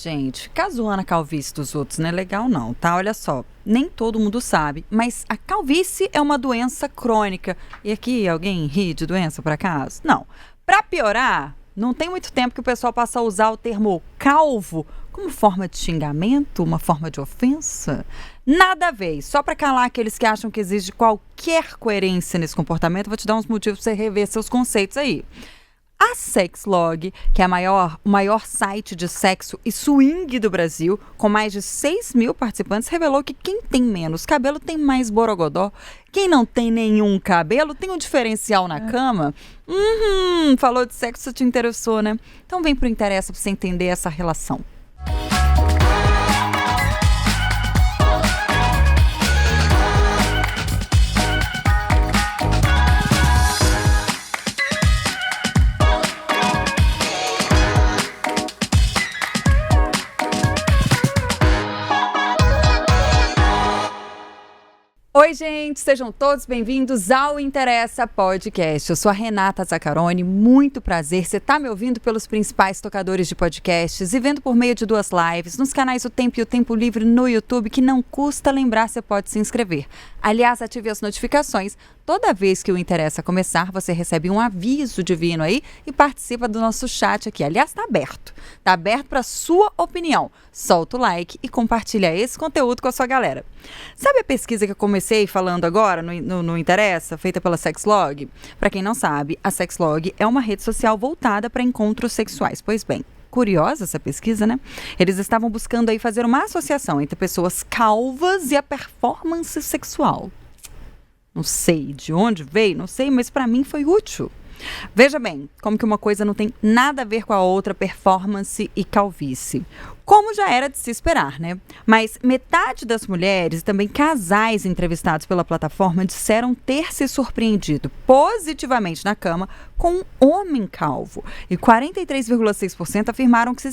gente, ficar zoando a calvície dos outros não é legal não, tá? Olha só, nem todo mundo sabe, mas a calvície é uma doença crônica. E aqui, alguém ri de doença por acaso? Não. Pra piorar, não tem muito tempo que o pessoal passa a usar o termo calvo como forma de xingamento, uma forma de ofensa. Nada a ver, só pra calar aqueles que acham que existe qualquer coerência nesse comportamento, vou te dar uns motivos pra você rever seus conceitos aí. A Sexlog, que é o maior site de sexo e swing do Brasil, com mais de 6 mil participantes, revelou que quem tem menos cabelo tem mais borogodó. Quem não tem nenhum cabelo tem um diferencial na cama. Falou de sexo, te interessou, né? Então vem pro Interessa pra você entender essa relação. Oi, gente, sejam todos bem-vindos ao Interessa Podcast. Eu sou a Renata Zaccaroni, muito prazer. Você está me ouvindo pelos principais tocadores de podcasts e vendo por meio de 2 lives nos canais O Tempo e o Tempo Livre no YouTube, que não custa lembrar, você pode se inscrever. Aliás, ative as notificações. Toda vez que o Interessa começar, você recebe um aviso divino aí e participa do nosso chat aqui. Aliás, está aberto. Está aberto para sua opinião. Solta o like e compartilha esse conteúdo com a sua galera. Sabe a pesquisa que eu comecei falando agora no Interessa, feita pela Sexlog? Para quem não sabe, a Sexlog é uma rede social voltada para encontros sexuais. Pois bem, curiosa essa pesquisa, né? Eles estavam buscando aí fazer uma associação entre pessoas calvas e a performance sexual. Não sei de onde veio, não sei, mas para mim foi útil. Veja bem, como que uma coisa não tem nada a ver com a outra, performance e calvície. Como já era de se esperar, né? Mas metade das mulheres e também casais entrevistados pela plataforma disseram ter se surpreendido positivamente na cama com um homem calvo. E 43,6% afirmaram que se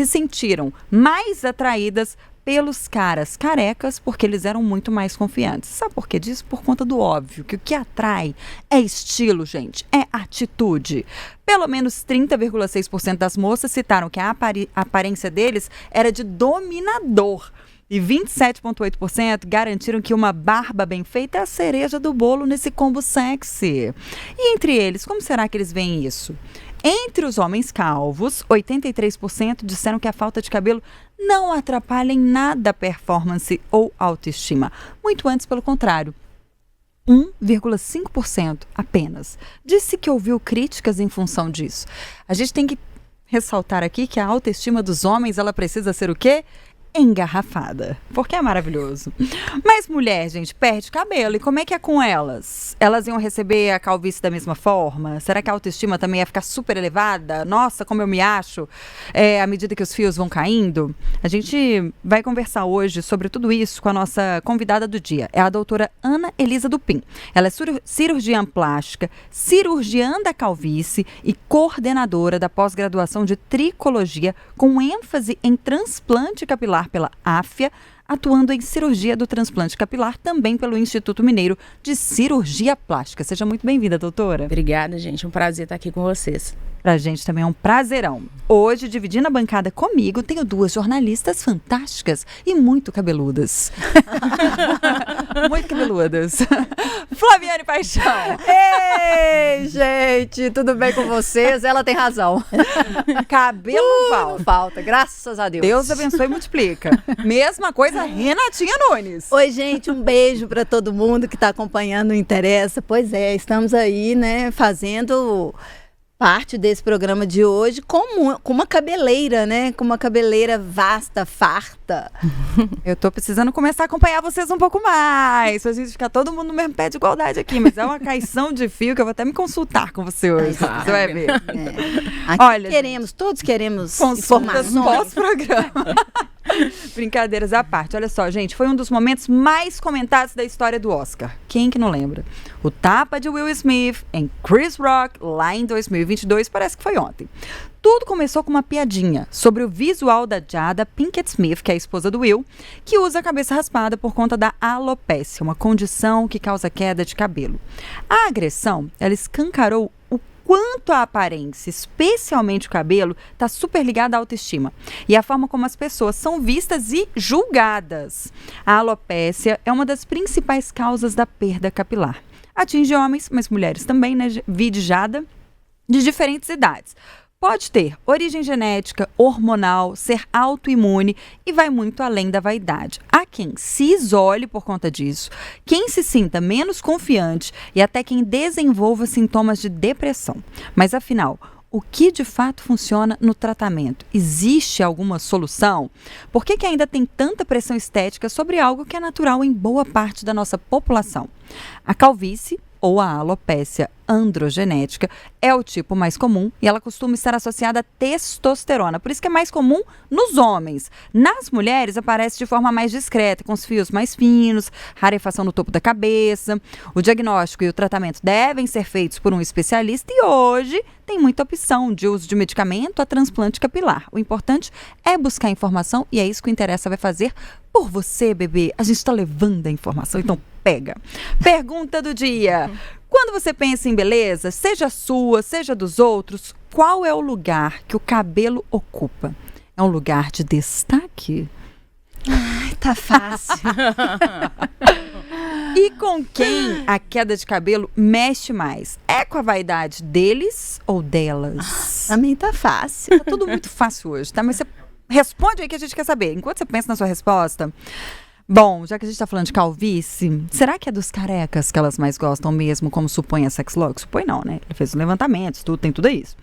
sentiram mais atraídas pelos caras carecas, porque eles eram muito mais confiantes. Sabe por que disso? Por conta do óbvio, que o que atrai é estilo, gente, é atitude. Pelo menos 30,6% das moças citaram que a aparência deles era de dominador. E 27,8% garantiram que uma barba bem feita é a cereja do bolo nesse combo sexy. E entre eles, como será que eles veem isso? Entre os homens calvos, 83% disseram que a falta de cabelo não atrapalha em nada a performance ou autoestima. Muito antes, pelo contrário. 1,5% apenas disse que ouviu críticas em função disso. A gente tem que ressaltar aqui que a autoestima dos homens, ela precisa ser o quê? Engarrafada, porque é maravilhoso. Mas mulher, gente, perde cabelo. E como é que é com elas? Elas iam receber a calvície da mesma forma? Será que a autoestima também ia ficar super elevada? Nossa, como eu me acho à medida que os fios vão caindo? A gente vai conversar hoje sobre tudo isso com a nossa convidada do dia. É a doutora Ana Elisa Dupin. Ela é cirurgiã plástica, cirurgiã da calvície e coordenadora da pós-graduação de tricologia com ênfase em transplante capilar pela AFIA, atuando em cirurgia do transplante capilar também pelo Instituto Mineiro de Cirurgia Plástica. Seja muito bem-vinda, doutora. Obrigada, gente. Um prazer estar aqui com vocês. Pra gente também é um prazerão. Hoje, dividindo a bancada comigo, tenho 2 jornalistas fantásticas e muito cabeludas. Muito cabeludas. Flaviane Paixão. Ei, gente, tudo bem com vocês? Ela tem razão. Cabelo não falta, graças a Deus. Deus abençoe e multiplica. Mesma coisa, Renatinha Nunes. Oi, gente, um beijo para todo mundo que está acompanhando o Interessa. Pois é, estamos aí, né, fazendo parte desse programa de hoje com uma cabeleira, né? Com uma cabeleira vasta, farta. Eu tô precisando começar a acompanhar vocês um pouco mais, pra gente ficar todo mundo no mesmo pé de igualdade aqui, mas é uma caição de fio que eu vou até me consultar com você hoje, você vai ver. Aqui olha, todos queremos informações. Pós-programa. Brincadeiras à parte. Olha só, gente, foi um dos momentos mais comentados da história do Oscar. Quem que não lembra? O tapa de Will Smith em Chris Rock, lá em 2022, parece que foi ontem. Tudo começou com uma piadinha sobre o visual da Jada Pinkett Smith, que é a esposa do Will, que usa a cabeça raspada por conta da alopécia, uma condição que causa queda de cabelo. A agressão, ela escancarou o quanto à aparência, especialmente o cabelo, está super ligado à autoestima e à forma como as pessoas são vistas e julgadas. A alopécia é uma das principais causas da perda capilar. Atinge homens, mas mulheres também, né? Vide Jada, de diferentes idades. Pode ter origem genética, hormonal, ser autoimune e vai muito além da vaidade. Há quem se isole por conta disso, quem se sinta menos confiante e até quem desenvolva sintomas de depressão. Mas afinal, o que de fato funciona no tratamento? Existe alguma solução? Por que ainda tem tanta pressão estética sobre algo que é natural em boa parte da nossa população? A calvície, ou a alopécia androgenética, é o tipo mais comum e ela costuma estar associada à testosterona, por isso que é mais comum nos homens. Nas mulheres aparece de forma mais discreta, com os fios mais finos, rarefação no topo da cabeça. O diagnóstico e o tratamento devem ser feitos por um especialista e hoje tem muita opção de uso de medicamento a transplante capilar. O importante é buscar informação e é isso que o Interessa vai fazer por você, bebê. A gente está levando a informação, então pega. Pergunta do dia. Quando você pensa em beleza, seja sua, seja dos outros, qual é o lugar que o cabelo ocupa? É um lugar de destaque? Ai, tá fácil. E com quem a queda de cabelo mexe mais? É com a vaidade deles ou delas? Também tá fácil. Tá tudo muito fácil hoje, tá? Mas você responde aí que a gente quer saber. Enquanto você pensa na sua resposta... Bom, já que a gente está falando de calvície, será que é dos carecas que elas mais gostam mesmo, como supõe a Sexlog? Supõe não, né? Ele fez os levantamentos, tudo, tem tudo isso.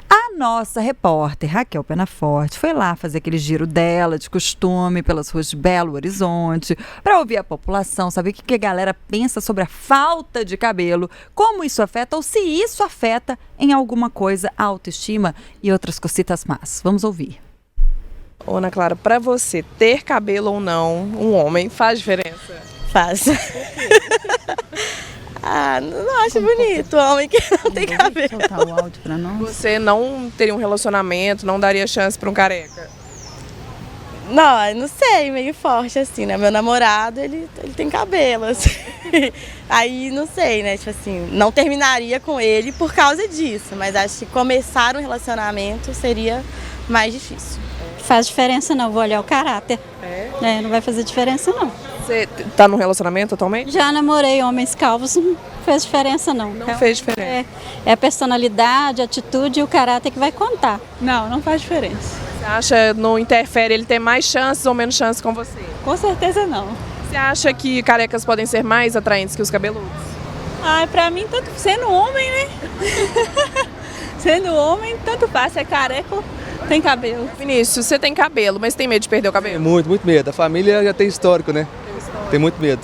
A nossa repórter, Raquel Penaforte, foi lá fazer aquele giro dela, de costume, pelas ruas de Belo Horizonte, para ouvir a população, saber o que a galera pensa sobre a falta de cabelo, como isso afeta ou se isso afeta em alguma coisa a autoestima e outras cositas más. Vamos ouvir. Ô, Ana Clara, pra você ter cabelo ou não, um homem, faz diferença? Faz. Não acho bonito o homem que não tem cabelo. Soltar o áudio pra nós. Você não teria um relacionamento, não daria chance pra um careca? Não sei, meio forte assim, né? Meu namorado, ele tem cabelo, assim. Aí, não sei, né? Tipo assim, não terminaria com ele por causa disso, mas acho que começar um relacionamento seria mais difícil. Faz diferença não, vou olhar o caráter. Não vai fazer diferença não. Você tá num relacionamento atualmente? Já namorei homens calvos, não fez diferença não. Não fez diferença. É a personalidade, a atitude e o caráter que vai contar. Não faz diferença. Você acha, não interfere ele ter mais chances ou menos chances com você? Com certeza não. Você acha que carecas podem ser mais atraentes que os cabeludos? Pra mim, tanto sendo homem, né? Sendo homem, tanto faz, se é careca ou tem cabelo. Vinícius, você tem cabelo, mas tem medo de perder o cabelo? Muito medo. A família já tem histórico, né? Tem muito medo.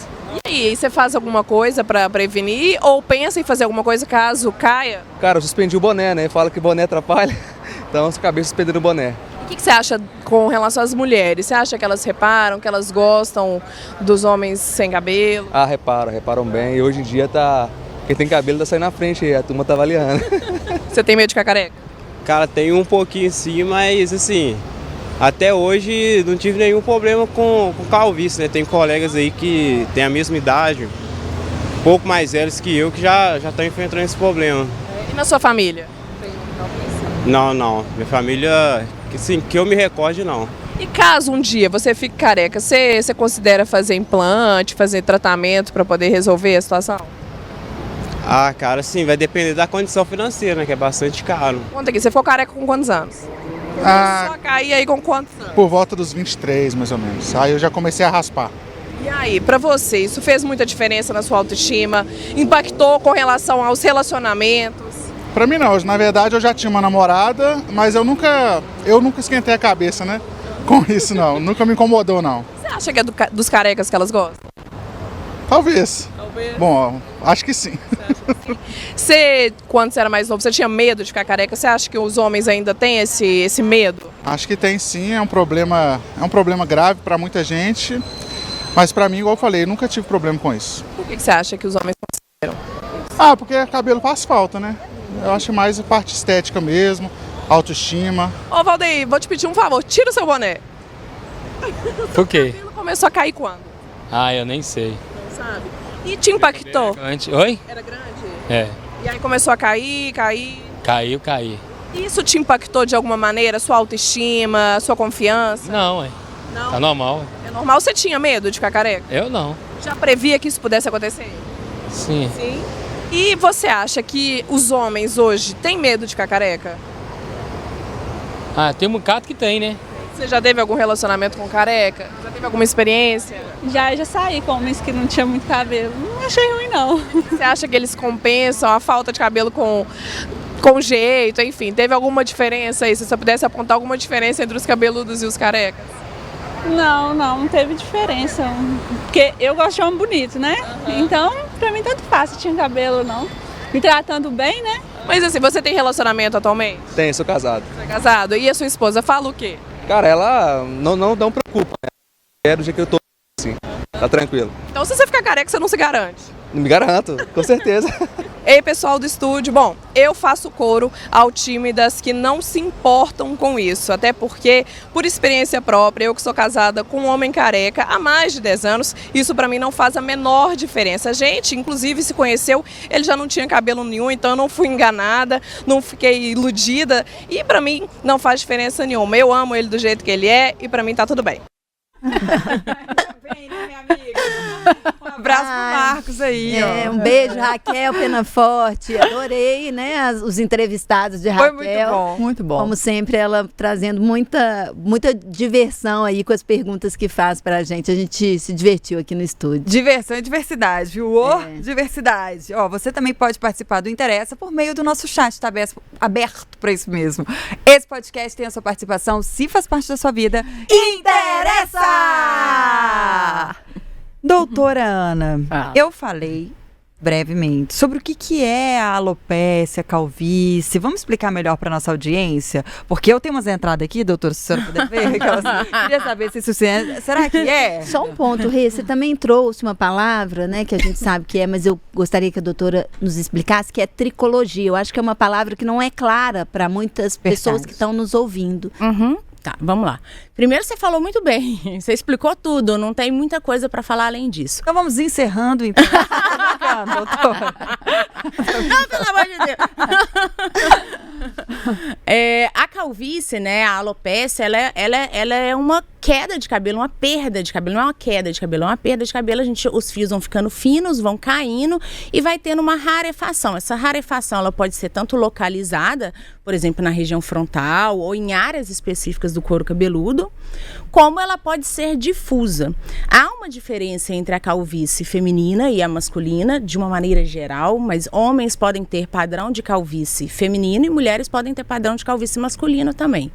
E aí, você faz alguma coisa pra prevenir ou pensa em fazer alguma coisa caso caia? Cara, eu suspendi o boné, né? Fala que boné atrapalha, então você acabei suspendendo o boné. O que você acha com relação às mulheres? Você acha que elas reparam, que elas gostam dos homens sem cabelo? Reparam bem. E hoje em dia quem tem cabelo tá saindo na frente aí, a turma tá avaliando. Você tem medo de ficar careca? Cara, tem um pouquinho sim, mas assim, até hoje não tive nenhum problema com calvície, né? Tem colegas aí que têm a mesma idade, um pouco mais velhos que eu, que já estão enfrentando esse problema. E na sua família? Não. Minha família, que eu me recorde, não. E caso um dia você fique careca, você considera fazer implante, fazer tratamento para poder resolver a situação? Cara, sim, vai depender da condição financeira, né? Que é bastante caro. Conta aqui, você ficou careca com quantos anos? Só cair aí com quantos anos? Por volta dos 23, mais ou menos. Aí eu já comecei a raspar. E aí, pra você, isso fez muita diferença na sua autoestima? Impactou com relação aos relacionamentos? Pra mim não, na verdade eu já tinha uma namorada, mas eu nunca esquentei a cabeça, né? Com isso não, nunca me incomodou não. Você acha que é dos carecas que elas gostam? Talvez. Bom, acho que sim. Você, quando você era mais novo, você tinha medo de ficar careca? Você acha que os homens ainda têm esse medo? Acho que tem sim, é um problema grave para muita gente, mas para mim, igual eu falei, eu nunca tive problema com isso. Por que você acha que os homens consideram? Porque cabelo faz falta, né? Eu acho mais a parte estética mesmo, autoestima. Ô Valdeir, vou te pedir um favor, tira o seu boné. Por quê? O cabelo começou a cair quando? Eu nem sei. Não sabe? E te impactou? Oi? Era grande? É. E aí começou a cair? Caí. Isso te impactou de alguma maneira? Sua autoestima, sua confiança? Não, Não? tá normal. É normal? Você tinha medo de ficar careca? Eu não. Já previa que isso pudesse acontecer? Sim. Sim. E você acha que os homens hoje têm medo de ficar careca? Tem um bocado que tem, né? Você já teve algum relacionamento com careca? Já teve alguma experiência? Já saí com homens que não tinha muito cabelo. Não achei ruim, não. Você acha que eles compensam a falta de cabelo com jeito, enfim? Teve alguma diferença aí? Se você pudesse apontar alguma diferença entre os cabeludos e os carecas? Não teve diferença. Porque eu gosto de homem bonito, né? Então, pra mim, tanto faz se tinha cabelo ou não. Me tratando bem, né? Mas assim, você tem relacionamento atualmente? Tem, sou casado. Você é casado? E a sua esposa fala o quê? Cara, ela não preocupa, né? É do jeito que eu tô, assim, tá tranquilo. Então, se você ficar careca, você não se garante? Não me garanto, com certeza. Ei, pessoal do estúdio, bom, eu faço coro ao time das que não se importam com isso, até porque, por experiência própria, eu que sou casada com um homem careca há mais de 10 anos, isso pra mim não faz a menor diferença. A gente, inclusive, se conheceu, ele já não tinha cabelo nenhum, então eu não fui enganada, não fiquei iludida, e pra mim não faz diferença nenhuma. Eu amo ele do jeito que ele é e pra mim tá tudo bem. Bem, né, minha amiga? Um abraço pro Marcos aí. Um beijo, Raquel Penaforte. Adorei, né, os entrevistados de Raquel. Foi muito bom. Muito bom. Como sempre, ela trazendo muita diversão aí com as perguntas que faz pra gente. A gente se divertiu aqui no estúdio. Diversão e diversidade, viu? Diversidade. Você também pode participar do Interessa por meio do nosso chat, está aberto para isso mesmo. Esse podcast tem a sua participação, se faz parte da sua vida. Interessa! Doutora Ana, eu falei brevemente sobre o que é a alopécia, a calvície. Vamos explicar melhor para nossa audiência? Porque eu tenho umas entradas aqui, doutora, se a senhora puder ver. Queria saber se isso será que é? Só um ponto, Rê, você também trouxe uma palavra, né, que a gente sabe que é, mas eu gostaria que a doutora nos explicasse, que é tricologia. Eu acho que é uma palavra que não é clara para muitas pessoas que estão nos ouvindo. Tá, vamos lá. Primeiro, você falou muito bem. Você explicou tudo. Não tem muita coisa para falar além disso. Então vamos encerrando, então. Doutora. Não, pelo amor de Deus. A calvície, né, a alopécia, ela é uma queda de cabelo, uma perda de cabelo. Não é uma queda de cabelo, é uma perda de cabelo. Os fios vão ficando finos, vão caindo e vai tendo uma rarefação. Essa rarefação, ela pode ser tanto localizada, por exemplo, na região frontal ou em áreas específicas do couro cabeludo, como ela pode ser difusa. Há uma diferença entre a calvície feminina e a masculina, de uma maneira geral, mas homens podem ter padrão de calvície feminino e mulheres podem ter padrão de calvície masculino também.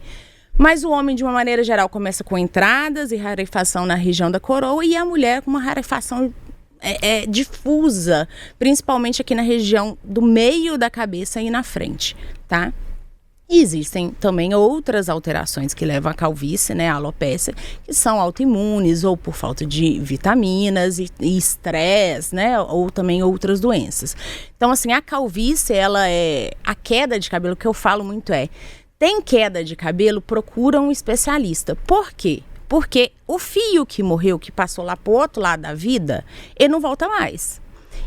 Mas o homem, de uma maneira geral, começa com entradas e rarefação na região da coroa e a mulher com uma rarefação difusa, principalmente aqui na região do meio da cabeça e na frente, tá? E existem também outras alterações que levam à calvície, né, à alopécia, que são autoimunes ou por falta de vitaminas e estresse, né, ou também outras doenças. Então, assim, a calvície, ela a queda de cabelo, que eu falo muito tem queda de cabelo, procura um especialista. Por quê? Porque o fio que morreu, que passou lá pro outro lado da vida, ele não volta mais.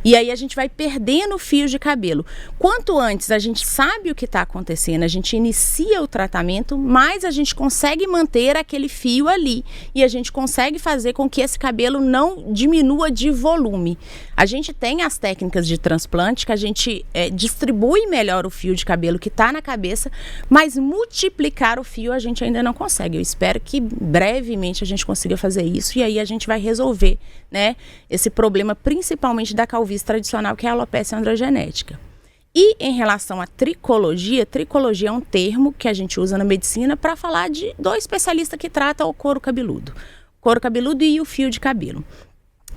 E aí a gente vai perdendo fios de cabelo. Quanto antes a gente sabe o que está acontecendo, a gente inicia o tratamento, mais a gente consegue manter aquele fio ali. E a gente consegue fazer com que esse cabelo não diminua de volume. A gente tem as técnicas de transplante que a gente distribui melhor o fio de cabelo que está na cabeça, mas multiplicar o fio a gente ainda não consegue. Eu espero que brevemente a gente consiga fazer isso e aí a gente vai resolver, né, esse problema principalmente da calvície tradicional, que é a alopécia androgenética. E em relação à tricologia é um termo que a gente usa na medicina para falar do especialista que trata o couro cabeludo e o fio de cabelo.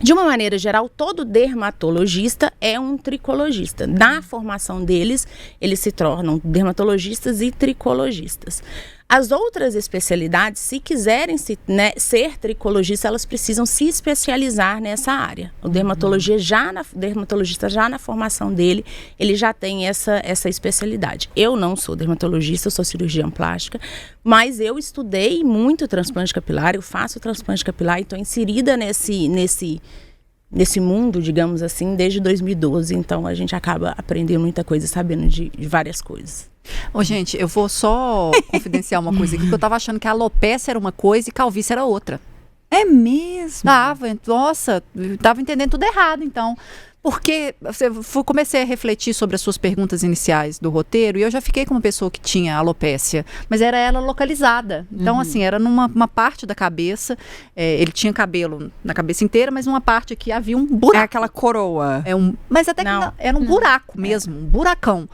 De uma maneira geral, todo dermatologista é um tricologista. Na formação deles, eles se tornam dermatologistas e tricologistas. As outras especialidades, se quiserem ser tricologistas, elas precisam se especializar nessa área. O dermatologista já na formação dele, ele já tem essa especialidade. Eu não sou dermatologista, eu sou cirurgiã plástica, mas eu estudei muito transplante capilar, eu faço transplante capilar e estou inserida nesse nesse mundo, digamos assim, desde 2012. Então a gente acaba aprendendo muita coisa, sabendo de várias coisas. Ô, gente, eu vou só confidenciar uma coisa aqui, porque eu tava achando que a alopecia era uma coisa e calvície era outra. É mesmo? Nossa, eu tava entendendo tudo errado, então. Porque comecei a refletir sobre as suas perguntas iniciais do roteiro e eu já fiquei com uma pessoa que tinha alopécia, mas era ela localizada. Então, assim, era numa parte da cabeça, ele tinha cabelo na cabeça inteira, mas numa parte aqui havia um buraco. É aquela coroa. Mas até que era um buraco mesmo, um buracão.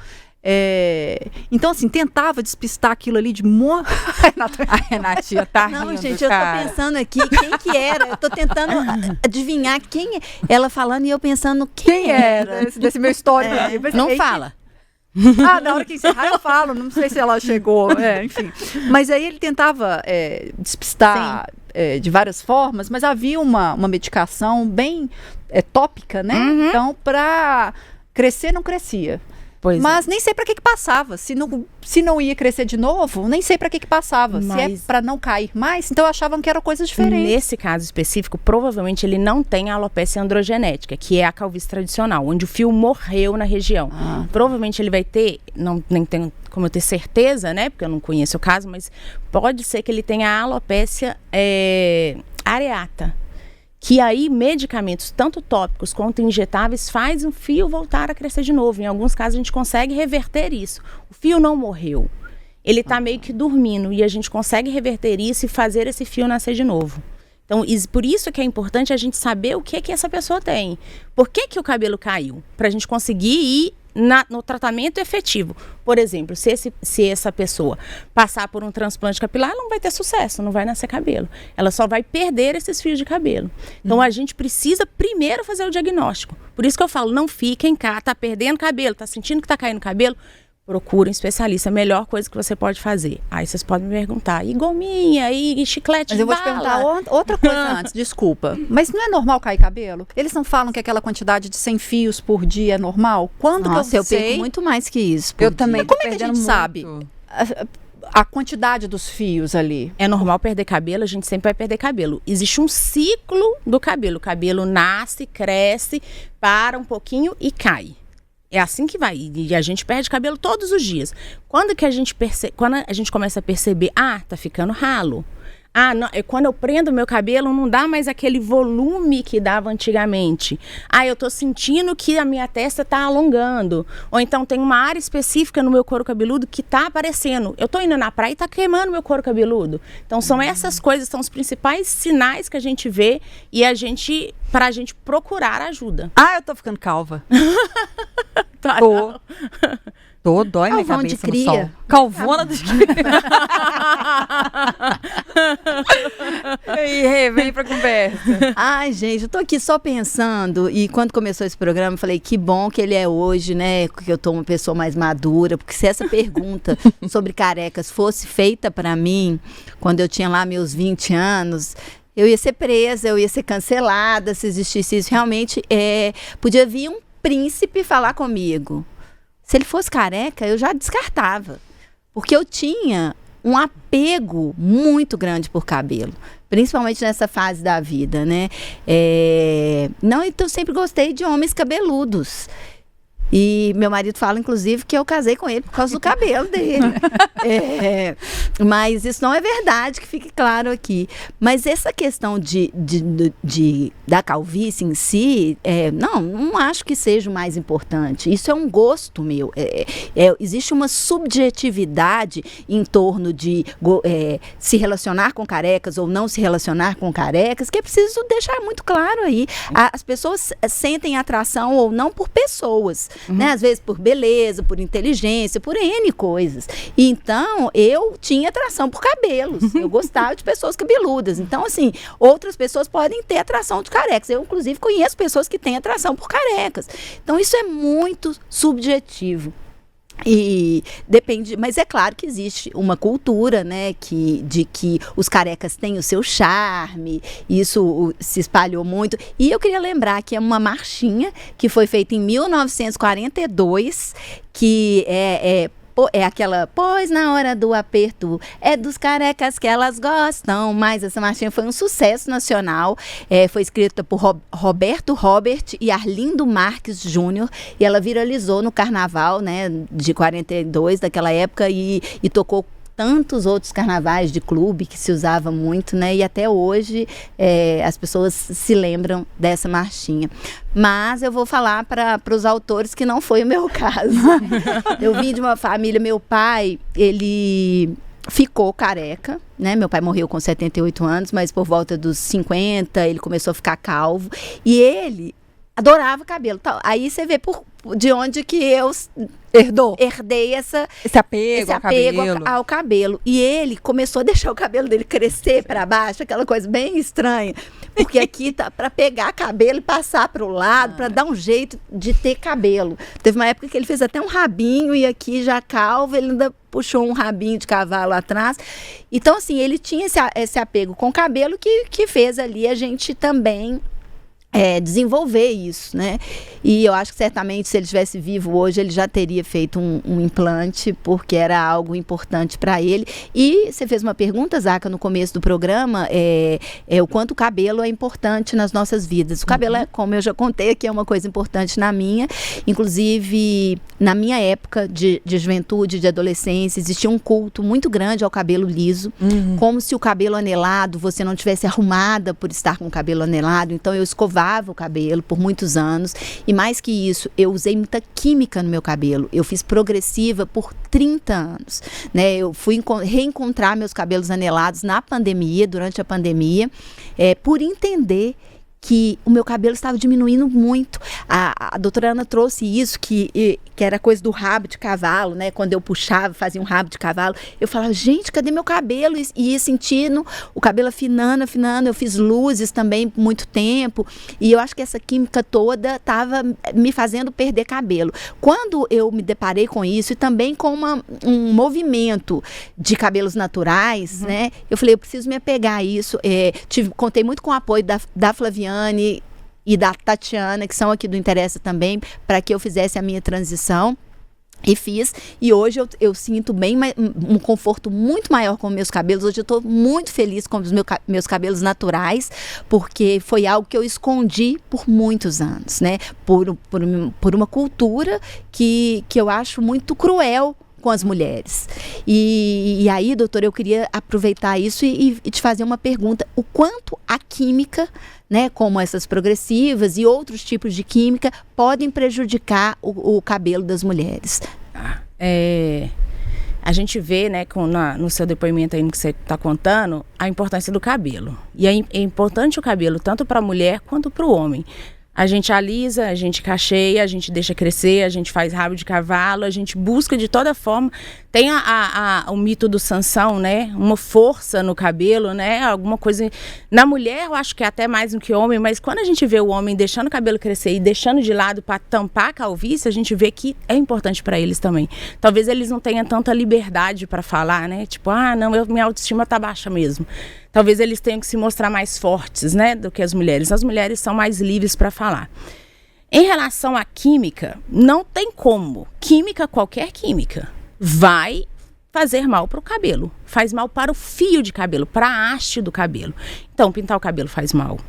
Então, assim, tentava despistar aquilo ali de A Renatinha tá rindo, Não, gente, eu tô pensando aqui quem que era. Eu tô tentando adivinhar quem é. Ela falando e eu pensando quem era. Desse meu histórico. Não fala. Na hora que encerrar eu falo, não sei se ela chegou, enfim. Mas aí ele tentava despistar de várias formas, mas havia uma medicação bem tópica, né? Então, para crescer, não crescia. Mas nem sei para que passava. Se não ia crescer de novo, nem sei para que passava. Se é para não cair mais, então achavam que era coisa diferente. Nesse caso específico, provavelmente ele não tem a alopecia androgenética, que é a calvície tradicional, onde o fio morreu na região. Provavelmente ele vai ter, nem tenho como eu ter certeza, né? Porque eu não conheço o caso, mas pode ser que ele tenha a alopecia areata. Que aí medicamentos, tanto tópicos quanto injetáveis, faz o fio voltar a crescer de novo. Em alguns casos a gente consegue reverter isso. O fio não morreu, ele está meio que dormindo e a gente consegue reverter isso e fazer esse fio nascer de novo. Então, por isso que é importante a gente saber o que essa pessoa tem. Por que o cabelo caiu? Para a gente conseguir ir no tratamento efetivo. Por exemplo, se essa pessoa passar por um transplante capilar, ela não vai ter sucesso, não vai nascer cabelo. Ela só vai perder esses fios de cabelo. Então, a gente precisa primeiro fazer o diagnóstico. Por isso que eu falo, não fiquem cá, tá perdendo cabelo, tá sentindo que tá caindo cabelo? Procura um especialista, a melhor coisa que você pode fazer. Aí vocês podem me perguntar, e gominha, e chiclete de bala? Mas eu vou te perguntar outra coisa antes, desculpa. Mas não é normal cair cabelo? Eles não falam que aquela quantidade de 100 fios por dia é normal? Quando que eu sei? Perco muito mais que isso. Eu também. Mas como é que a gente sabe a quantidade dos fios ali? É normal perder cabelo, a gente sempre vai perder cabelo. Existe um ciclo do cabelo. O cabelo nasce, cresce, para um pouquinho e cai. É assim que vai, e a gente perde cabelo todos os dias. Quando a gente começa a perceber, tá ficando ralo. Quando eu prendo meu cabelo, não dá mais aquele volume que dava antigamente. Eu tô sentindo que a minha testa tá alongando. Ou então tem uma área específica no meu couro cabeludo que tá aparecendo. Eu tô indo na praia e tá queimando meu couro cabeludo. Então são essas coisas, são os principais sinais que a gente vê e pra gente procurar ajuda. Eu tô ficando calva. Dói minha Calvão cabeça de cria. no sol. Calvona de cria. E aí, vem pra conversa. Ai, gente, eu tô aqui só pensando, e quando começou esse programa, eu falei, que bom que ele é hoje, né, que eu tô uma pessoa mais madura, porque se essa pergunta sobre carecas fosse feita pra mim, quando eu tinha lá meus 20 anos... eu ia ser presa, eu ia ser cancelada, se existisse isso. Realmente, podia vir um príncipe falar comigo. Se ele fosse careca, eu já descartava. Porque eu tinha um apego muito grande por cabelo. Principalmente nessa fase da vida, né? Então, eu sempre gostei de homens cabeludos. E meu marido fala, inclusive, que eu casei com ele por causa do cabelo dele. Mas isso não é verdade, que fique claro aqui. Mas essa questão da calvície em si, não acho que seja o mais importante. Isso é um gosto meu. Existe uma subjetividade em torno de se relacionar com carecas ou não se relacionar com carecas, que é preciso deixar muito claro aí. As pessoas sentem atração ou não por pessoas. Né? Às vezes por beleza, por inteligência, por N coisas. Então, eu tinha atração por cabelos. Eu gostava de pessoas cabeludas. Então, assim, outras pessoas podem ter atração de carecas. Eu, inclusive, conheço pessoas que têm atração por carecas. Então, isso é muito subjetivo. E depende, mas é claro que existe uma cultura, né, de que os carecas têm o seu charme, isso se espalhou muito. E eu queria lembrar que é uma marchinha que foi feita em 1942, que É aquela, pois na hora do aperto é dos carecas que elas gostam. Mas essa marchinha foi um sucesso nacional. Foi escrita por Roberto Robert e Arlindo Marques Júnior. E ela viralizou no carnaval, né, de 42, daquela época, e tocou tantos outros carnavais de clube que se usava muito, né? E até hoje as pessoas se lembram dessa marchinha. Mas eu vou falar para os autores que não foi o meu caso. Eu vim de uma família, meu pai, ele ficou careca, né? Meu pai morreu com 78 anos, mas por volta dos 50 ele começou a ficar calvo. E ele adorava cabelo. Aí você vê de onde que eu herdei esse apego ao cabelo. E ele começou a deixar o cabelo dele crescer para baixo, aquela coisa bem estranha. Porque aqui tá para pegar cabelo e passar para o lado, para dar um jeito de ter cabelo. Teve uma época que ele fez até um rabinho e aqui já calvo, ele ainda puxou um rabinho de cavalo atrás. Então, assim, ele tinha esse apego com o cabelo que fez ali a gente também desenvolver isso, né? E eu acho que certamente se ele estivesse vivo hoje, ele já teria feito um implante, porque era algo importante para ele. E você fez uma pergunta, Zaca, no começo do programa, o quanto o cabelo é importante nas nossas vidas. O cabelo, como eu já contei aqui, é uma coisa importante na minha. Inclusive, na minha época de juventude, de adolescência, existia um culto muito grande ao cabelo liso, como se o cabelo anelado, você não tivesse arrumada por estar com o cabelo anelado. Então, eu escovava o cabelo por muitos anos e mais que isso, eu usei muita química no meu cabelo. Eu fiz progressiva por 30 anos, né? Eu fui reencontrar meus cabelos anelados na pandemia, durante a pandemia, por entender que o meu cabelo estava diminuindo muito. A doutora Ana trouxe isso, que era coisa do rabo de cavalo, né? Quando eu puxava, fazia um rabo de cavalo, eu falava, gente, cadê meu cabelo? E ia sentindo o cabelo afinando. Eu fiz luzes também por muito tempo, e eu acho que essa química toda estava me fazendo perder cabelo. Quando eu me deparei com isso, e também com um movimento de cabelos naturais, né? Eu falei, eu preciso me apegar a isso. Contei muito com o apoio da Flaviana e da Tatiana, que são aqui do Interessa também, para que eu fizesse a minha transição. E fiz, e hoje eu sinto bem um conforto muito maior com meus cabelos. Hoje eu estou muito feliz com os meus cabelos naturais, porque foi algo que eu escondi por muitos anos, né? Por uma cultura que eu acho muito cruel com as mulheres. E aí, doutora, eu queria aproveitar isso e te fazer uma pergunta. O quanto a química, né, como essas progressivas e outros tipos de química, podem prejudicar o cabelo das mulheres? A gente vê, né, no seu depoimento aí que você está contando, a importância do cabelo. E é importante o cabelo tanto para a mulher quanto para o homem. A gente alisa, a gente cacheia, a gente deixa crescer, a gente faz rabo de cavalo, a gente busca de toda forma. Tem o mito do Sansão, né? Uma força no cabelo, né? Alguma coisa. Na mulher, eu acho que é até mais do que homem, mas quando a gente vê o homem deixando o cabelo crescer e deixando de lado para tampar a calvície, a gente vê que é importante para eles também. Talvez eles não tenham tanta liberdade para falar, né? Tipo, não, minha autoestima tá baixa mesmo. Talvez eles tenham que se mostrar mais fortes, né, do que as mulheres. As mulheres são mais livres para falar. Em relação à química, não tem como. Qualquer química, vai fazer mal para o cabelo. Faz mal para o fio de cabelo, para a haste do cabelo. Então, pintar o cabelo faz mal.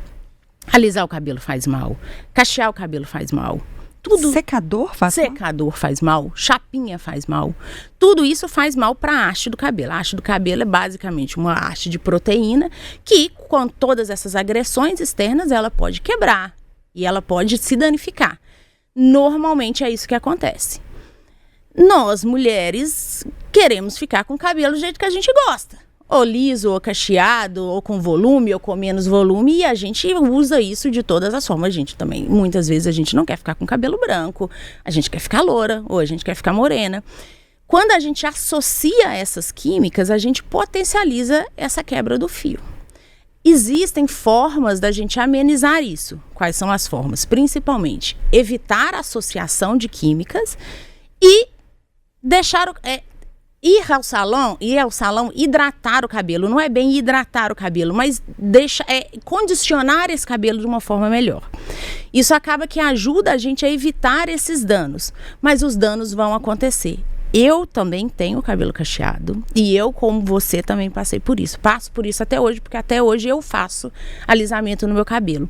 Alisar o cabelo faz mal. Cachear o cabelo faz mal. Tudo. Secador faz mal? Secador faz mal, chapinha faz mal. Tudo isso faz mal para a haste do cabelo. A haste do cabelo é basicamente uma haste de proteína que, com todas essas agressões externas, ela pode quebrar e ela pode se danificar. Normalmente é isso que acontece. Nós, mulheres, queremos ficar com o cabelo do jeito que a gente gosta. Ou liso, ou cacheado, ou com volume, ou com menos volume, e a gente usa isso de todas as formas. A gente também, muitas vezes a gente não quer ficar com cabelo branco, a gente quer ficar loura, ou a gente quer ficar morena. Quando a gente associa essas químicas, a gente potencializa essa quebra do fio. Existem formas da gente amenizar isso. Quais são as formas? Principalmente, evitar a associação de químicas e deixar ir ao salão, hidratar o cabelo. Não é bem hidratar o cabelo, mas condicionar esse cabelo de uma forma melhor. Isso acaba que ajuda a gente a evitar esses danos, mas os danos vão acontecer. Eu também tenho cabelo cacheado e eu, como você, também passei por isso. Passo por isso até hoje, porque até hoje eu faço alisamento no meu cabelo.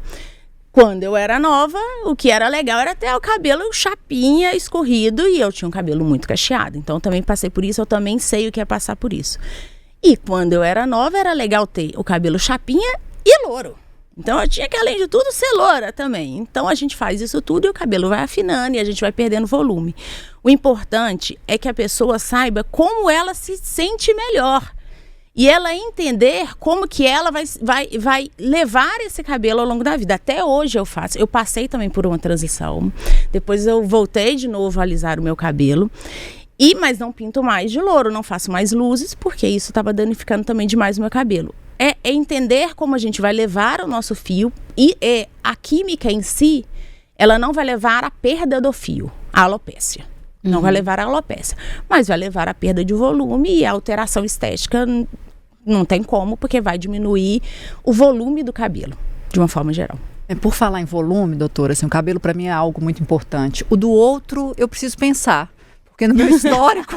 Quando eu era nova, o que era legal era ter o cabelo chapinha, escorrido, e eu tinha um cabelo muito cacheado. Então eu também passei por isso, eu também sei o que é passar por isso. E quando eu era nova, era legal ter o cabelo chapinha e louro. Então eu tinha que, além de tudo, ser loura também. Então a gente faz isso tudo e o cabelo vai afinando e a gente vai perdendo volume. O importante é que a pessoa saiba como ela se sente melhor. E ela entender como que ela vai levar esse cabelo ao longo da vida. Até hoje eu faço. Eu passei também por uma transição. Depois eu voltei de novo a alisar o meu cabelo. Mas não pinto mais de louro, não faço mais luzes, porque isso estava danificando também demais o meu cabelo. É entender como a gente vai levar o nosso fio e a química em si, ela não vai levar à perda do fio, a alopécia. Não vai levar à alopécia, mas vai levar à perda de volume e a alteração estética não tem como, porque vai diminuir o volume do cabelo, de uma forma geral. Por falar em volume, doutora, assim, o cabelo para mim é algo muito importante. O do outro, eu preciso pensar. Porque no meu histórico,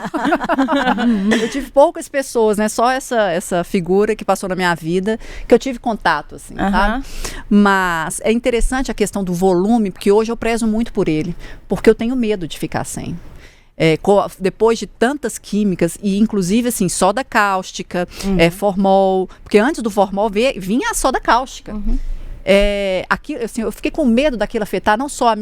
eu tive poucas pessoas, né? Só essa figura que passou na minha vida, que eu tive contato, assim, sabe? Mas é interessante a questão do volume, porque hoje eu prezo muito por ele. Porque eu tenho medo de ficar sem. Depois de tantas químicas, e inclusive assim, soda cáustica, formol, porque antes do formol vinha a soda cáustica. Aqui, assim, eu fiquei com medo daquilo afetar não só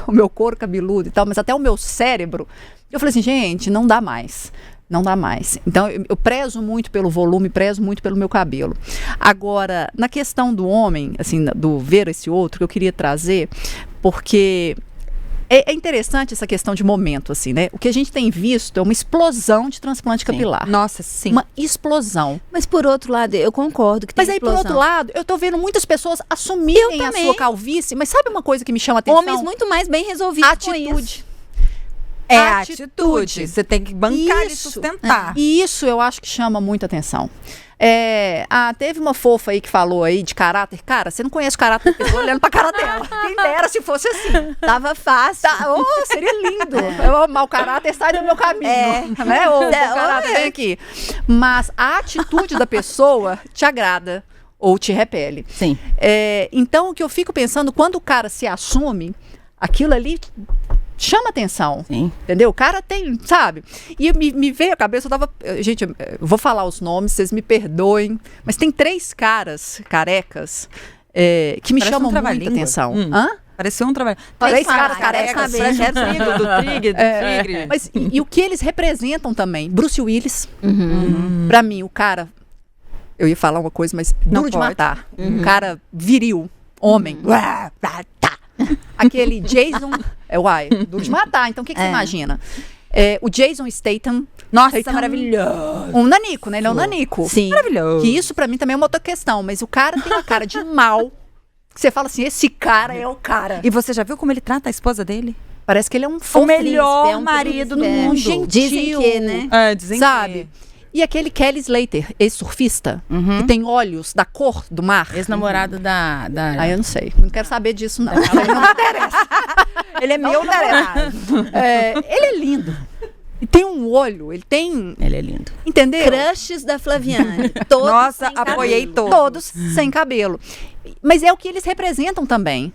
o meu couro cabeludo e tal, mas até o meu cérebro. Eu falei assim, gente, não dá mais. Não dá mais. Então, eu prezo muito pelo volume, prezo muito pelo meu cabelo. Agora, na questão do homem, assim, do ver esse outro, que eu queria trazer, porque é interessante essa questão de momento, assim, né? O que a gente tem visto é uma explosão de transplante capilar. Nossa, sim. Uma explosão. Mas por outro lado, eu concordo que tem explosão. Mas aí, por outro lado, eu tô vendo muitas pessoas assumirem a sua calvície, mas sabe uma coisa que me chama a atenção? Homens muito mais bem resolvidos atitude. com isso. Atitude. Você tem que bancar e sustentar. E isso eu acho que chama muita atenção. Teve uma fofa aí que falou aí de caráter. Cara, você não conhece o caráter da pessoa olhando pra cara dela. Quem dera se fosse assim. Tava fácil. Seria lindo. O mau caráter sai do meu caminho. Né? O caráter vem aqui. Mas a atitude da pessoa te agrada ou te repele. Sim. Então, o que eu fico pensando, quando o cara se assume, aquilo ali chama atenção. Sim. Entendeu? O cara tem, sabe? E me veio a cabeça, eu tava... Gente, eu vou falar os nomes, vocês me perdoem, mas tem 3 caras carecas que me chamam muita atenção. Pareceu um trabalho. 3 caras carecas. Parece o trigo do tigre. Mas, e o que eles representam também? Bruce Willis. Pra mim, o cara... Eu ia falar uma coisa, mas duro de matar. Um cara viril, homem. Aquele Jason... duro de matar. Então, o que você imagina? O Jason Statham. Nossa, maravilhoso. Um nanico, né? Ele é um nanico. Sim. Maravilhoso. Que isso, pra mim, também é uma outra questão. Mas o cara tem uma cara de mal. Que você fala assim, esse cara é o cara. E você já viu como ele trata a esposa dele? Parece que ele é um o melhor marido do mundo. Gentil. Dizem que, né? Dizem sabe? E aquele Kelly Slater, ex-surfista, que tem olhos da cor do mar. Ex-namorado da... Eu não sei. Não quero saber disso, não. Ele não me interessa. Ele é meu namorado. Ele é lindo. E tem um olho, ele é lindo. Entendeu? Crushes da Flaviane. Todos Nossa, sem apoiei cabelo. Todos sem cabelo. Mas é o que eles representam também.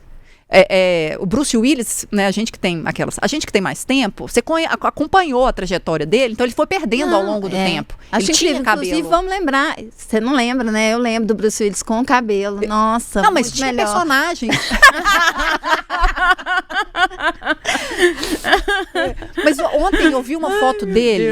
O Bruce Willis, né, a gente que tem mais tempo, você acompanhou a trajetória dele, então ele foi perdendo ao longo do tempo. Acho ele tinha cabelo. Inclusive, vamos lembrar, você não lembra, né? Eu lembro do Bruce Willis com cabelo. Nossa, não, mas muito tinha melhor. personagens. Mas ontem eu vi uma foto dele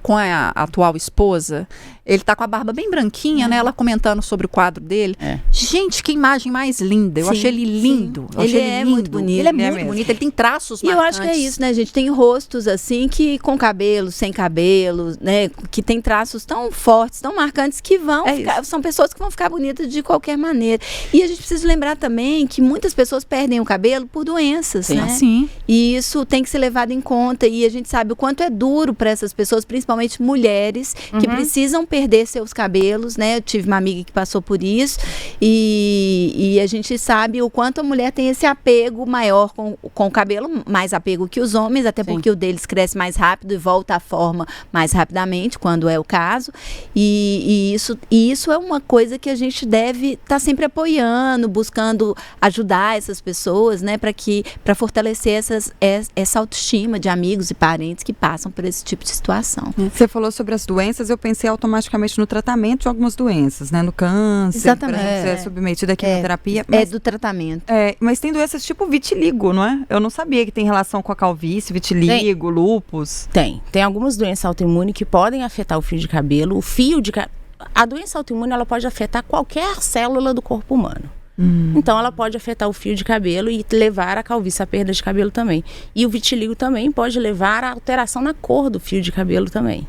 com a atual esposa. Ele tá com a barba bem branquinha, né? Ela comentando sobre o quadro dele. Gente, que imagem mais linda. Eu achei ele lindo. Ele é muito bonito. Ele é muito bonito. Ele tem traços marcantes. E eu acho que é isso, né, gente? Tem rostos, assim, que com cabelo, sem cabelo, né? Que tem traços tão fortes, tão marcantes, que vão ficar... São pessoas que vão ficar bonitas de qualquer maneira. E a gente precisa lembrar também que muitas pessoas perdem o cabelo por doenças, né? Sim. E isso tem que ser levado em conta. conta, e a gente sabe o quanto é duro para essas pessoas, principalmente mulheres, que precisam perder seus cabelos, né? Eu tive uma amiga que passou por isso, e a gente sabe o quanto a mulher tem esse apego maior com o cabelo, mais apego que os homens, até porque o deles cresce mais rápido e volta à forma mais rapidamente, quando é o caso, e isso é uma coisa que a gente deve estar sempre apoiando, buscando ajudar essas pessoas, né, para fortalecer essa autoestima de amigos e parentes que passam por esse tipo de situação. Você falou sobre as doenças, eu pensei automaticamente no tratamento de algumas doenças, né, no câncer, exatamente, por exemplo, submetido à quimioterapia. É do tratamento. Mas tem doenças tipo vitiligo, não é? Eu não sabia que tem relação com a calvície, vitiligo, lúpus. Tem algumas doenças autoimunes que podem afetar o fio de cabelo. A doença autoimune, ela pode afetar qualquer célula do corpo humano. Então ela pode afetar o fio de cabelo e levar a calvície, a perda de cabelo também. E o vitiligo também pode levar a alteração na cor do fio de cabelo também.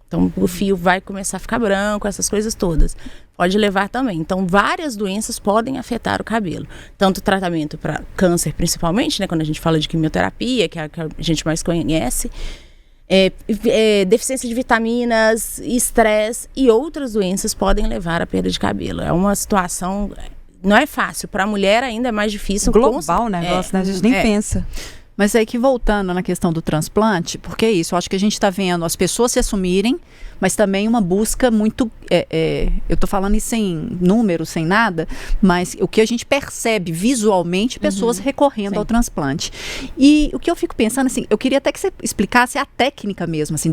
Então o fio vai começar a ficar branco, essas coisas todas. Pode levar também. Então várias doenças podem afetar o cabelo. Tanto o tratamento para câncer principalmente, né, quando a gente fala de quimioterapia, que é a que a gente mais conhece, deficiência de vitaminas, estresse e outras doenças podem levar à perda de cabelo. É uma situação... Não é fácil. Para a mulher ainda é mais difícil. Global o negócio, né? A gente nem pensa. Mas aí que voltando na questão do transplante, porque é isso, eu acho que a gente está vendo as pessoas se assumirem, mas também uma busca muito, eu estou falando isso sem números, sem nada, mas o que a gente percebe visualmente, pessoas recorrendo ao transplante. E o que eu fico pensando, assim, eu queria até que você explicasse a técnica mesmo, assim,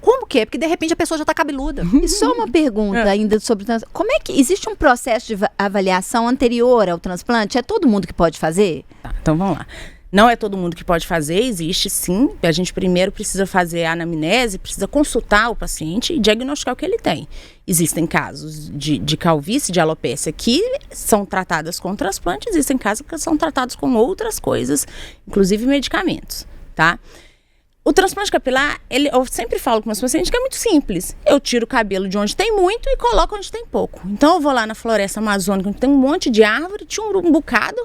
como que é? Porque de repente a pessoa já está cabeluda. E só uma pergunta ainda sobre como é que existe um processo de avaliação anterior ao transplante? É todo mundo que pode fazer? Tá, então vamos lá. Não é todo mundo que pode fazer, existe sim. A gente primeiro precisa fazer a anamnese, precisa consultar o paciente e diagnosticar o que ele tem. Existem casos de calvície, de alopécia, que são tratadas com transplante, existem casos que são tratados com outras coisas, inclusive medicamentos, tá? O transplante capilar, eu sempre falo com meus pacientes que é muito simples. Eu tiro o cabelo de onde tem muito e coloco onde tem pouco. Então eu vou lá na floresta amazônica, onde tem um monte de árvore, tiro um bocado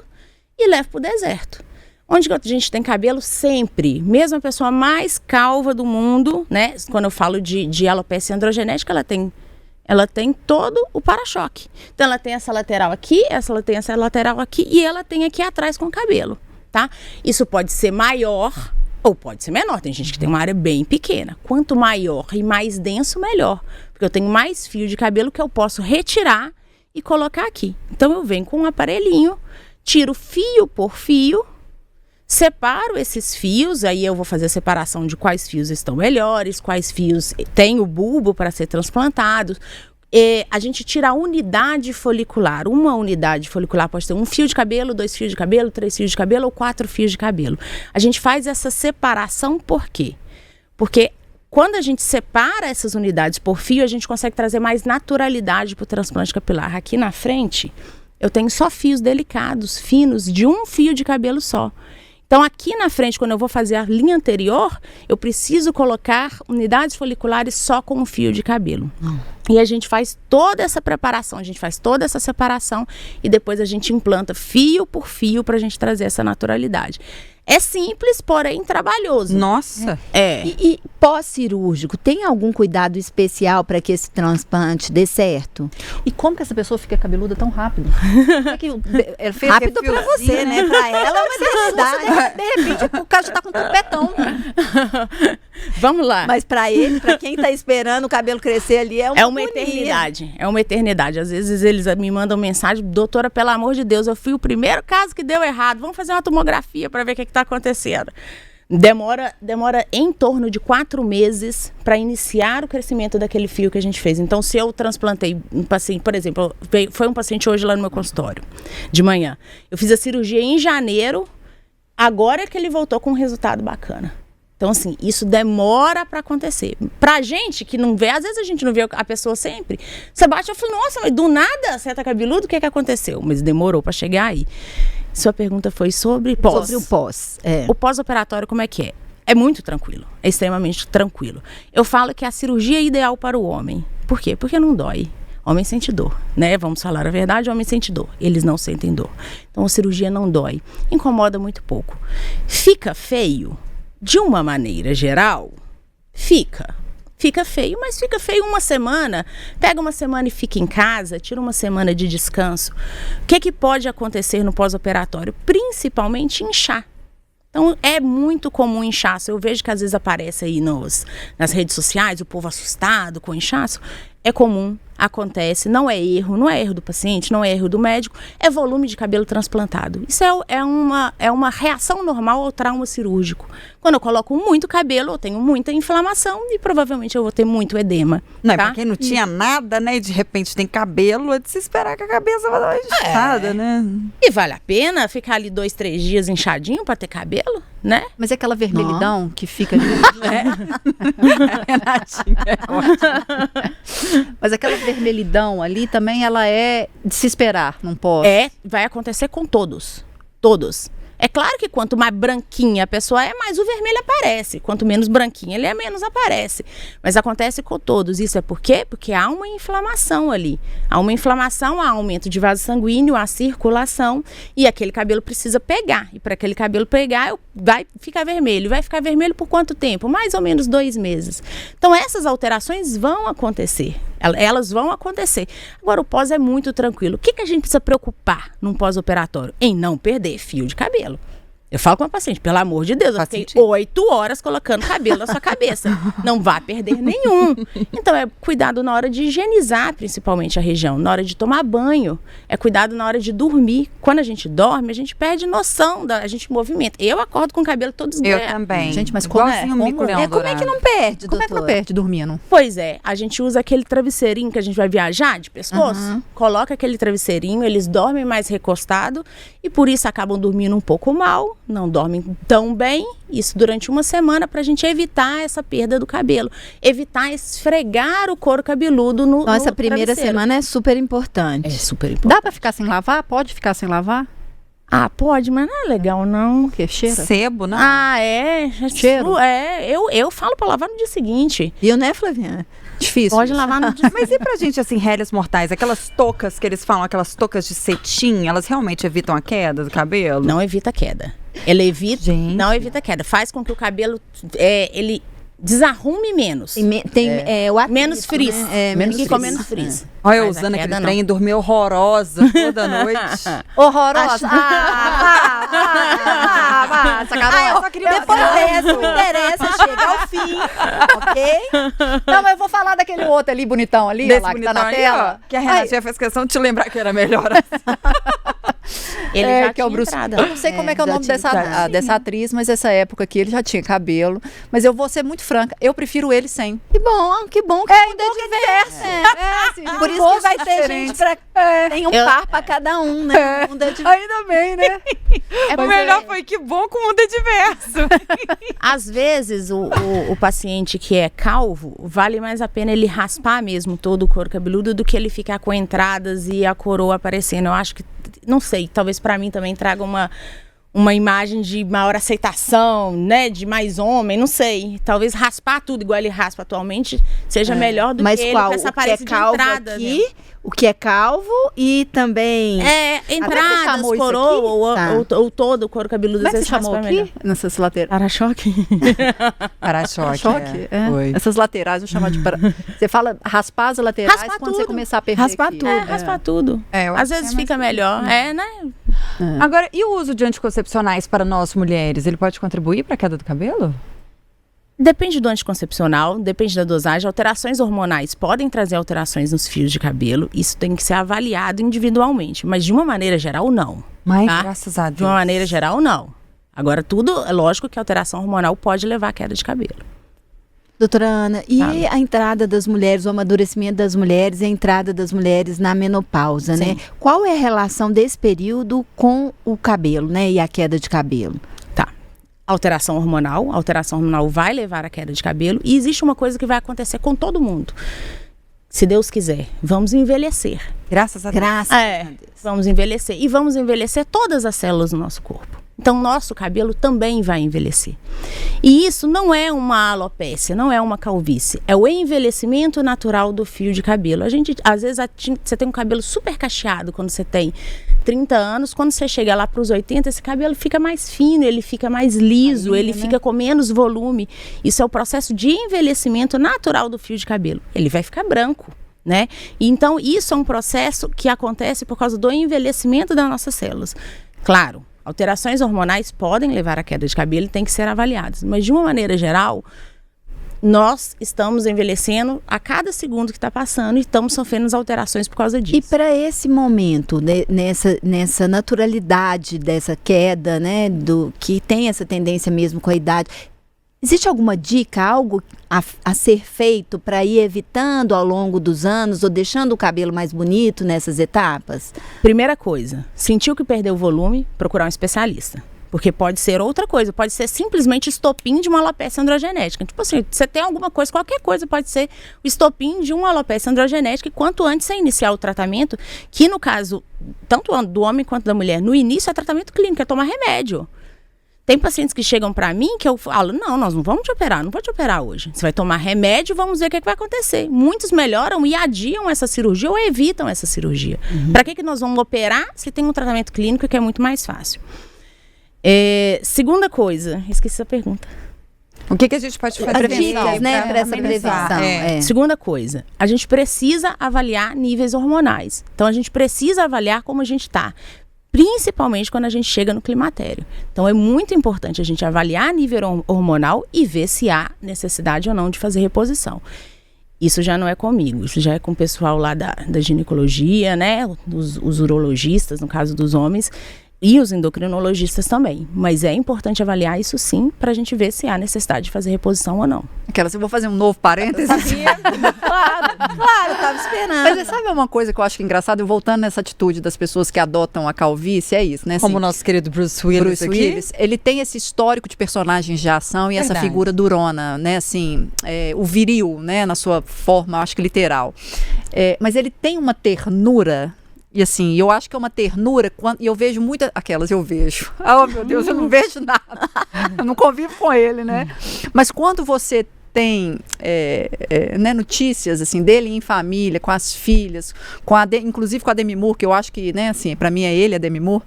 e levo para o deserto. Onde a gente tem cabelo sempre, mesmo a pessoa mais calva do mundo, né? Quando eu falo de alopecia androgenética, ela tem todo o para-choque. Então ela tem essa lateral aqui, ela tem essa lateral aqui e ela tem aqui atrás com o cabelo, tá? Isso pode ser maior ou pode ser menor. Tem gente que tem uma área bem pequena. Quanto maior e mais denso, melhor. Porque eu tenho mais fio de cabelo que eu posso retirar e colocar aqui. Então eu venho com um aparelhinho, tiro fio por fio, separo esses fios, aí eu vou fazer a separação de quais fios estão melhores, quais fios têm o bulbo para ser transplantados. A gente tira a unidade folicular. Uma unidade folicular pode ter um fio de cabelo, 2 fios de cabelo, 3 fios de cabelo ou 4 fios de cabelo. A gente faz essa separação por quê? Porque quando a gente separa essas unidades por fio, a gente consegue trazer mais naturalidade para o transplante capilar. Aqui na frente, eu tenho só fios delicados, finos, de um fio de cabelo só. Então aqui na frente, quando eu vou fazer a linha anterior, eu preciso colocar unidades foliculares só com um fio de cabelo. E a gente faz toda essa preparação, a gente faz toda essa separação e depois a gente implanta fio por fio para a gente trazer essa naturalidade. É simples, porém trabalhoso. Nossa! E pós-cirúrgico, tem algum cuidado especial para que esse transplante dê certo? E como que essa pessoa fica cabeluda tão rápido? Rápido para você, né? Para ela é uma necessidade. De repente o cara já tá com um tupetão. Vamos lá. Mas para ele, para quem tá esperando o cabelo crescer ali, é uma eternidade. É uma eternidade. Às vezes eles me mandam mensagem: doutora, pelo amor de Deus, eu fui o primeiro caso que deu errado. Vamos fazer uma tomografia para ver o que está acontecendo. Demora em torno de 4 meses para iniciar o crescimento daquele fio que a gente fez. Então, se eu transplantei um paciente, por exemplo, foi um paciente hoje lá no meu consultório, de manhã. Eu fiz a cirurgia em janeiro, agora é que ele voltou com um resultado bacana. Então, assim, isso demora para acontecer. Pra gente que não vê, às vezes a gente não vê a pessoa sempre. Você bate e fala: nossa, mas do nada você tá cabeludo, o que aconteceu? Mas demorou para chegar aí. Sua pergunta foi sobre pós. Sobre o pós. O pós-operatório, como é que é? É muito tranquilo, é extremamente tranquilo. Eu falo que é a cirurgia ideal para o homem. Por quê? Porque não dói. Homem sente dor, né? Vamos falar a verdade, homem sente dor. Eles não sentem dor. Então a cirurgia não dói. Incomoda muito pouco. Fica feio? de uma maneira geral, fica feio, mas fica feio uma semana. Pega uma semana e fica em casa, tira uma semana de descanso. O que pode acontecer no pós-operatório? Principalmente inchar. Então, é muito comum inchaço. Eu vejo que às vezes aparece aí nas redes sociais, o povo assustado com inchaço. É comum, acontece, não é erro do paciente, não é erro do médico, é volume de cabelo transplantado. Isso é uma reação normal ao trauma cirúrgico. Quando eu coloco muito cabelo, eu tenho muita inflamação e provavelmente eu vou ter muito edema. Não, tá? Pra quem não tinha nada, né, e de repente tem cabelo, é de se esperar que a cabeça vai dar uma inchada, né? E vale a pena ficar ali 2, 3 dias inchadinho pra ter cabelo, né? Mas é aquela vermelhidão que fica ali. Renatinha, é ótimo. Mas aquela vermelhidão ali também, ela é de se esperar, não pode. Vai acontecer com todos. Todos. É claro que quanto mais branquinha a pessoa é, mais o vermelho aparece. Quanto menos branquinha ele é, menos aparece. Mas acontece com todos. Isso é por quê? Porque há uma inflamação ali. Há uma inflamação, há aumento de vaso sanguíneo, há circulação. E aquele cabelo precisa pegar. E para aquele cabelo pegar, vai ficar vermelho. Vai ficar vermelho por quanto tempo? Mais ou menos 2 meses. Então essas alterações vão acontecer. Elas vão acontecer. Agora o pós é muito tranquilo. O que a gente precisa preocupar num pós-operatório? Em não perder fio de cabelo. Eu falo com a paciente, pelo amor de Deus, eu fiquei 8 horas colocando cabelo na sua cabeça. Não vá perder nenhum. Então é cuidado na hora de higienizar, principalmente a região, na hora de tomar banho. É cuidado na hora de dormir. Quando a gente dorme, a gente perde noção, a gente movimenta. Eu acordo com o cabelo todo esguelado. Eu também. Gente, mas como é que não perde, Como é que não perde dormindo? Pois é, a gente usa aquele travesseirinho que a gente vai viajar de pescoço, coloca aquele travesseirinho, eles dormem mais recostado e por isso acabam dormindo um pouco mal, não dormem tão bem, isso durante uma semana pra gente evitar essa perda do cabelo, evitar esfregar o couro cabeludo no Então, essa primeira semana é super importante. É super importante. Dá pra ficar sem lavar? Pode ficar sem lavar? Ah, pode, mas não é legal não. Porque cheira? Sebo, não? Ah, é. Cheiro? Eu falo pra lavar no dia seguinte. Viu, né, Flavinha? Difícil. Pode lavar no dia Mas e pra gente, assim, réis mortais? Aquelas toucas que eles falam, aquelas toucas de cetim, elas realmente evitam a queda do cabelo? Não evita a queda. Ela evita, Gente. não evita a queda. Faz com que o cabelo, ele desarrume menos. Tem o atrito, menos frizz. né? Menos frizz. com menos frizz. Olha, eu Mas a usando queda aquele não. trem, dormi horrorosa toda noite. Horrorosa. Eu só queria depois dessa, não interessa, chega ao fim, ok? Não, mas eu vou falar daquele outro ali, bonitão ali, Desse ó, lá, que tá bonitão na ali, tela. ó, que a Renatinha fez questão de te lembrar que era melhor assim. Ele já que é o tinha Bruce. entrada. Eu não sei como é que é o nome dessa atriz, mas essa época aqui ele já tinha cabelo. Mas eu vou ser muito franca, eu prefiro ele sem. Que bom que o mundo é diverso. Por isso que vai ter gente pra... Tem um par pra cada um, né? O mundo é diverso. Ainda bem, né? O melhor foi que bom que o mundo é diverso. Às vezes, o paciente que é calvo, vale mais a pena ele raspar mesmo todo o couro cabeludo do que ele ficar com entradas e a coroa aparecendo. Eu acho que, não sei, talvez pra mim também traga uma imagem de maior aceitação, né? De mais homem, não sei. Talvez raspar tudo igual ele raspa atualmente seja melhor do Mas que qual? ele com essa O que é aparência de calvo entrada. aqui, Né? o que é calvo e também... Entradas, chamou isso coroa, aqui? ou todo o couro cabeludo. Como é que às você vezes chamou raspa aqui? melhor. Nessas laterais. Para-choque. Para-choque. Choque? É. Foi. Essas laterais, eu chamo de para... Você fala raspar as laterais Raspar quando você tudo. começar a perder Raspar aqui. tudo. Raspar tudo. Eu Às acho que vezes é fica mais- melhor. Né? Agora, e o uso de anticoncepcionais para nós mulheres? Ele pode contribuir para a queda do cabelo? Depende do anticoncepcional, depende da dosagem. Alterações hormonais podem trazer alterações nos fios de cabelo. Isso tem que ser avaliado individualmente. Mas de uma maneira geral, não. Mas, Tá? graças a Deus. De uma maneira geral, não. Agora, tudo, é lógico que a alteração hormonal pode levar à queda de cabelo. Doutora Ana, e a entrada das mulheres, o amadurecimento das mulheres e a entrada das mulheres na menopausa, né? Qual é a relação desse período com o cabelo, né? E a queda de cabelo? A alteração hormonal vai levar à queda de cabelo. E existe uma coisa que vai acontecer com todo mundo. Se Deus quiser, vamos envelhecer. Graças a Deus. Graças a Deus. Vamos envelhecer. E vamos envelhecer todas as células do nosso corpo. Então, nosso cabelo também vai envelhecer. E isso não é uma alopécia, não é uma calvície. É o envelhecimento natural do fio de cabelo. A gente, às vezes, você tem um cabelo super cacheado quando você tem 30 anos. Quando você chega lá para os 80, esse cabelo fica mais fino, ele fica mais liso, ele fica com menos volume. Isso é o processo de envelhecimento natural do fio de cabelo. Ele vai ficar branco, né? Então, isso é um processo que acontece por causa do envelhecimento das nossas células. Claro, alterações hormonais podem levar à queda de cabelo e têm que ser avaliadas. Mas, de uma maneira geral, nós estamos envelhecendo a cada segundo que está passando e estamos sofrendo alterações por causa disso. E para esse momento, nessa naturalidade dessa queda, né, que tem essa tendência mesmo com a idade, existe alguma dica, algo a ser feito para ir evitando ao longo dos anos ou deixando o cabelo mais bonito nessas etapas? Primeira coisa, sentiu que perdeu o volume, procurar um especialista. Porque pode ser outra coisa, pode ser simplesmente estopim de uma alopécia androgenética. Tipo assim, você tem alguma coisa, qualquer coisa pode ser o estopim de uma alopécia androgenética. E quanto antes você iniciar o tratamento, que no caso, tanto do homem quanto da mulher, no início é tratamento clínico, é tomar remédio. Tem pacientes que chegam para mim que eu falo, não, nós não vamos te operar, não vou te operar hoje. Você vai tomar remédio, vamos ver o que vai acontecer. Muitos melhoram e adiam essa cirurgia ou evitam essa cirurgia. Para que nós vamos operar se tem um tratamento clínico que é muito mais fácil? Segunda coisa, esqueci a pergunta. O que a gente pode fazer? Dicas, né, para essa prevenção. Segunda coisa, a gente precisa avaliar níveis hormonais. Então, a gente precisa avaliar como a gente está. Principalmente quando a gente chega no climatério. Então, é muito importante a gente avaliar nível hormonal e ver se há necessidade ou não de fazer reposição. Isso já não é comigo, isso já é com o pessoal lá da ginecologia, né? Os urologistas, no caso dos homens, e os endocrinologistas também. Mas é importante avaliar isso sim, para a gente ver se há necessidade de fazer reposição ou não. Eu vou fazer um novo parênteses. Claro, estava esperando. Mas sabe uma coisa que eu acho que é engraçado? Eu voltando nessa atitude das pessoas que adotam a calvície, é isso, né? Como o nosso querido Bruce Willis aqui. Ele tem esse histórico de personagens de ação e essa figura durona, né? Assim, o viril, né? Na sua forma, acho que literal. Mas ele tem uma ternura. E assim, eu acho que é uma ternura, e eu vejo muitas, eu vejo. Oh, meu Deus, eu não vejo nada. Eu não convivo com ele, né? Mas quando você tem né, notícias assim, dele em família, com as filhas, inclusive com a Demi Moore, que eu acho que, né, assim, pra mim é ele, a Demi Moore.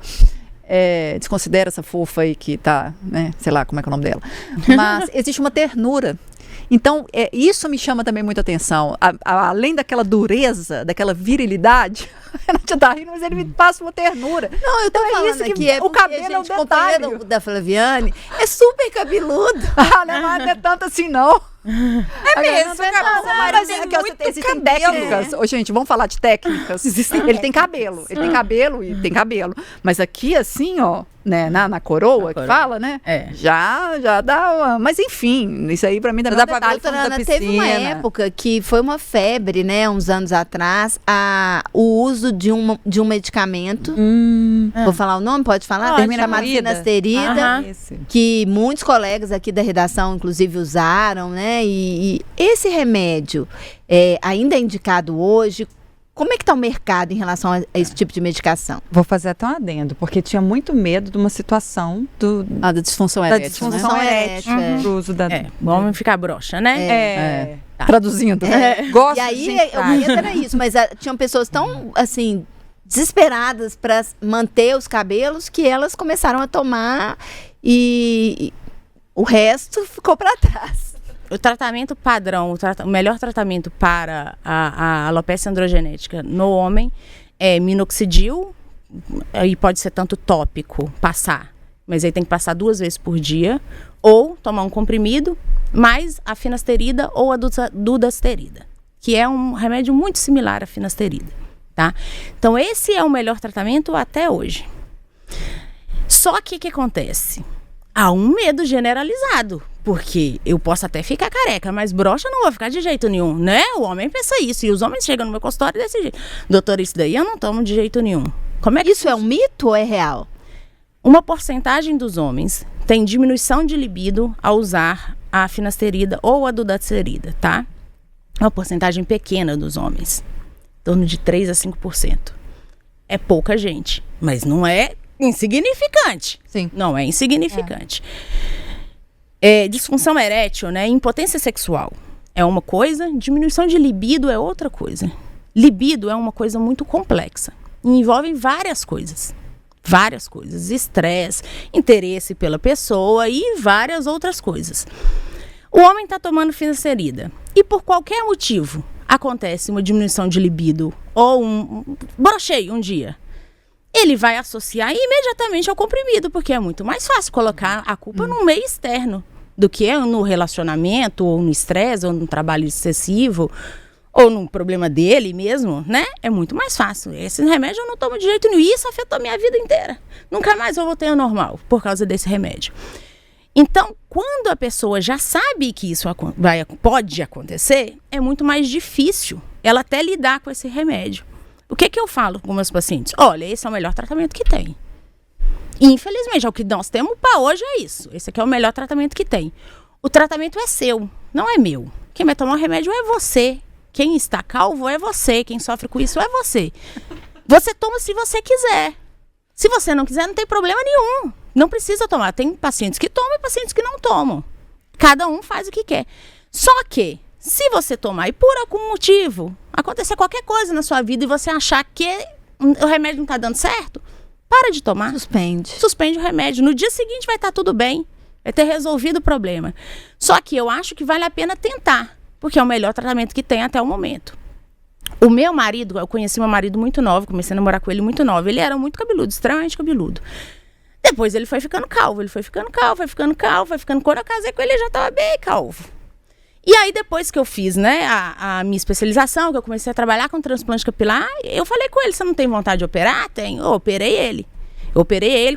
Desconsidera essa fofa aí que tá, né, sei lá como é que é o nome dela. Mas existe uma ternura. Então, isso me chama também muita atenção. Além daquela dureza, daquela virilidade, não te dá rindo, mas ele me passa uma ternura. Não, eu tô falando isso que o cabelo é um detalhe. Da Flaviane é super cabeludo. Não é tanto assim, não. É mesmo, mas existem técnicas. Gente, vamos falar de técnicas. Ele tem cabelo, e tem cabelo. Mas aqui, assim, ó, né, na coroa, que fala, né? Já dá uma... Mas enfim, isso aí pra mim dá pra ver. Doutora, teve uma época que foi uma febre, né, uns anos atrás, o uso de um medicamento. Vou falar o nome? Pode falar? Chamado finasterida, que muitos colegas aqui da redação, inclusive, usaram, né? E esse remédio ainda é indicado hoje? Como é que está o mercado em relação a esse tipo de medicação? Vou fazer até um adendo, porque tinha muito medo de uma situação da disfunção erétil. Do uso da... O homem fica broxa, né? Traduzindo. E aí, o medo era isso, mas tinham pessoas tão, assim, desesperadas para manter os cabelos que elas começaram a tomar e o resto ficou para trás. O tratamento padrão, o melhor tratamento para a alopecia androgenética no homem é minoxidil, e pode ser tanto tópico, passar, mas aí tem que passar 2 vezes por dia, ou tomar um comprimido, mais a finasterida ou a dudasterida, que é um remédio muito similar à finasterida, tá? Então esse é o melhor tratamento até hoje. Só que o que acontece? Há um medo generalizado, porque eu posso até ficar careca, mas broxa não vou ficar de jeito nenhum, né? O homem pensa isso, e os homens chegam no meu consultório desse jeito. Doutor, isso daí eu não tomo de jeito nenhum. Como é que isso é um mito ou é real? Uma porcentagem dos homens tem diminuição de libido ao usar a finasterida ou a dudasterida, tá? Uma porcentagem pequena dos homens, em torno de 3 a 5%. É pouca gente, mas não é insignificante. Sim. Não é insignificante. Disfunção erétil, né? Impotência sexual é uma coisa, diminuição de libido é outra coisa. Libido é uma coisa muito complexa. Envolve várias coisas. Várias coisas. Estresse, interesse pela pessoa e várias outras coisas. O homem está tomando finasterida e por qualquer motivo acontece uma diminuição de libido ou brochei um dia. Ele vai associar imediatamente ao comprimido, porque é muito mais fácil colocar a culpa num meio externo do que no relacionamento, ou no estresse, ou no trabalho excessivo, ou num problema dele mesmo, né? É muito mais fácil. Esse remédio eu não tomo de jeito nenhum. E isso afetou a minha vida inteira. Nunca mais eu voltei ao normal por causa desse remédio. Então, quando a pessoa já sabe que isso pode acontecer, é muito mais difícil ela até lidar com esse remédio. O que eu falo com meus pacientes? Olha, esse é o melhor tratamento que tem. Infelizmente, é o que nós temos para hoje é isso. Esse aqui é o melhor tratamento que tem. O tratamento é seu, não é meu. Quem vai tomar o remédio é você. Quem está calvo é você. Quem sofre com isso é você. Você toma se você quiser. Se você não quiser, não tem problema nenhum. Não precisa tomar. Tem pacientes que tomam e pacientes que não tomam. Cada um faz o que quer. Só que, se você tomar e por algum motivo acontecer qualquer coisa na sua vida e você achar que o remédio não está dando certo, para de tomar. Suspende o remédio. No dia seguinte vai estar tudo bem. Vai ter resolvido o problema. Só que eu acho que vale a pena tentar, porque é o melhor tratamento que tem até o momento. O meu marido, eu conheci meu marido muito novo, comecei a namorar com ele muito novo. Ele era muito cabeludo, extremamente cabeludo. Depois ele foi ficando calvo, Quando eu casei com ele, ele já estava bem calvo. E aí, depois que eu fiz, né, a minha especialização, que eu comecei a trabalhar com transplante capilar, eu falei com ele, você não tem vontade de operar? Tenho. Eu operei ele.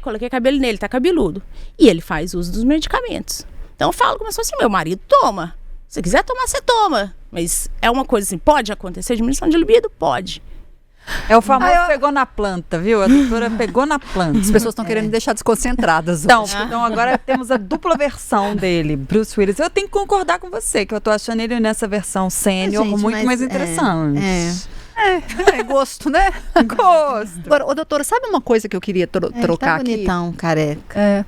Coloquei cabelo nele, tá cabeludo. E ele faz uso dos medicamentos. Então eu falo como se fosse meu marido, toma. Se quiser tomar, você toma. Mas é uma coisa assim, pode acontecer diminuição de libido? Pode. É o famoso pegou na planta, viu? A doutora pegou na planta. As pessoas estão querendo me deixar desconcentradas. Então agora temos a dupla versão dele, Bruce Willis. Eu tenho que concordar com você, que eu tô achando ele nessa versão sênior muito mais interessante. É gosto, né? Gosto. Agora, doutora, sabe uma coisa que eu queria trocar tá bonitão, aqui? careca.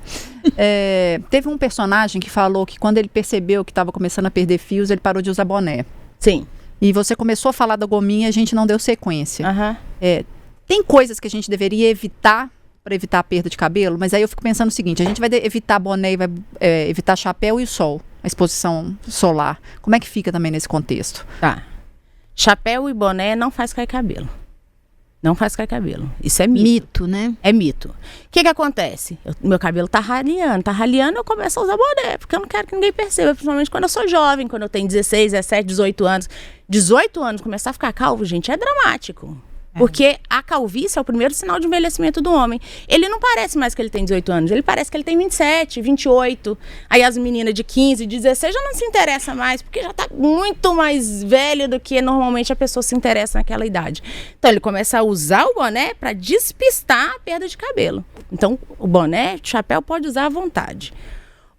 Teve um personagem que falou que quando ele percebeu que estava começando a perder fios, ele parou de usar boné. Sim. E você começou a falar da gominha e a gente não deu sequência. Uhum. Tem coisas que a gente deveria evitar para evitar a perda de cabelo, mas aí eu fico pensando o seguinte, a gente vai evitar boné e vai evitar chapéu e o sol, a exposição solar. Como é que fica também nesse contexto? Tá. Chapéu e boné não faz cair cabelo. Não faz cair cabelo. Isso é mito. Mito, né? É mito. O que acontece? Meu cabelo tá raliando, eu começo a usar boné, porque eu não quero que ninguém perceba, principalmente quando eu sou jovem, quando eu tenho 16, 17, 18 anos. 18 anos, começar a ficar calvo, gente, é dramático. Porque a calvície é o primeiro sinal de envelhecimento do homem. Ele não parece mais que ele tem 18 anos, ele parece que ele tem 27, 28. Aí as meninas de 15, 16 já não se interessam mais, porque já tá muito mais velho do que normalmente a pessoa se interessa naquela idade. Então ele começa a usar o boné para despistar a perda de cabelo. Então o boné, o chapéu pode usar à vontade.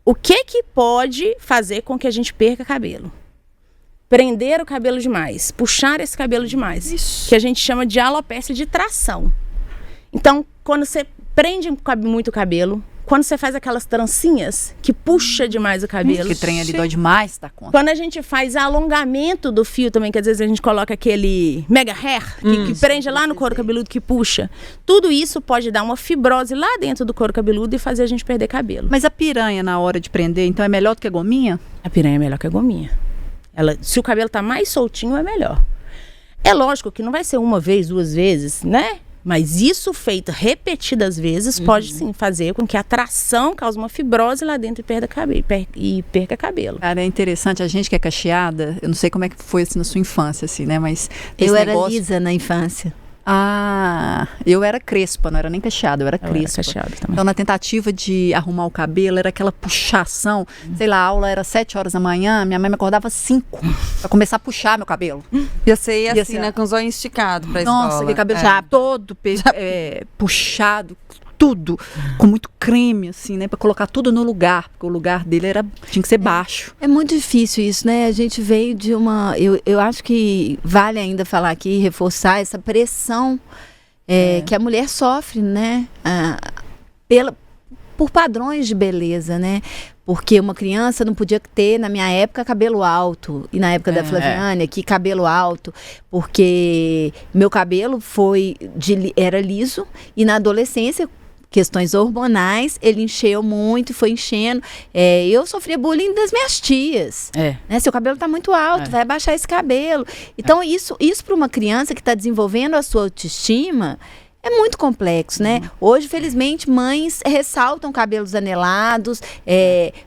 O que pode fazer com que a gente perca cabelo? Prender o cabelo demais, puxar esse cabelo demais, que a gente chama de alopécia de tração. Então, quando você prende muito o cabelo, quando você faz aquelas trancinhas que puxa demais o cabelo. Que trem ali dói demais, tá conta. Quando a gente faz alongamento do fio também, que às vezes a gente coloca aquele mega hair, que prende lá no couro cabeludo, que puxa. Tudo isso pode dar uma fibrose lá dentro do couro cabeludo e fazer a gente perder cabelo. Mas a piranha na hora de prender, então é melhor do que a gominha? A piranha é melhor que a gominha. Se o cabelo tá mais soltinho, é melhor. É lógico que não vai ser uma vez, 2 vezes, né? Mas isso feito repetidas vezes pode sim fazer com que a tração cause uma fibrose lá dentro e perca cabelo. Cara, é interessante, a gente que é cacheada, eu não sei como é que foi assim na sua infância, assim, né? Mas eu era lisa na infância. Ah, eu era crespa, não era nem cacheada, eu era crespa. Então, na tentativa de arrumar o cabelo, era aquela puxação. Sei lá, a aula era 7 horas da manhã, minha mãe me acordava 5 pra começar a puxar meu cabelo. E você ia assim, né, com os olhos esticados pra escola. Nossa, aquele cabelo já todo puxado, tudo, com muito creme, assim, né, pra colocar tudo no lugar, porque o lugar dele tinha que ser baixo. É muito difícil isso, né? A gente veio de uma... Eu acho que vale ainda falar aqui, reforçar essa pressão que a mulher sofre, né? por padrões de beleza, né? Porque uma criança não podia ter, na minha época, cabelo alto. E na época da Flaviane, aqui, cabelo alto. Porque meu cabelo era liso. E na adolescência, questões hormonais, ele encheu muito, foi enchendo. Eu sofria bullying das minhas tias. Né? Seu cabelo está muito alto, vai abaixar esse cabelo. Então, isso para uma criança que está desenvolvendo a sua autoestima... é muito complexo, né? Hoje, felizmente, mães ressaltam cabelos anelados,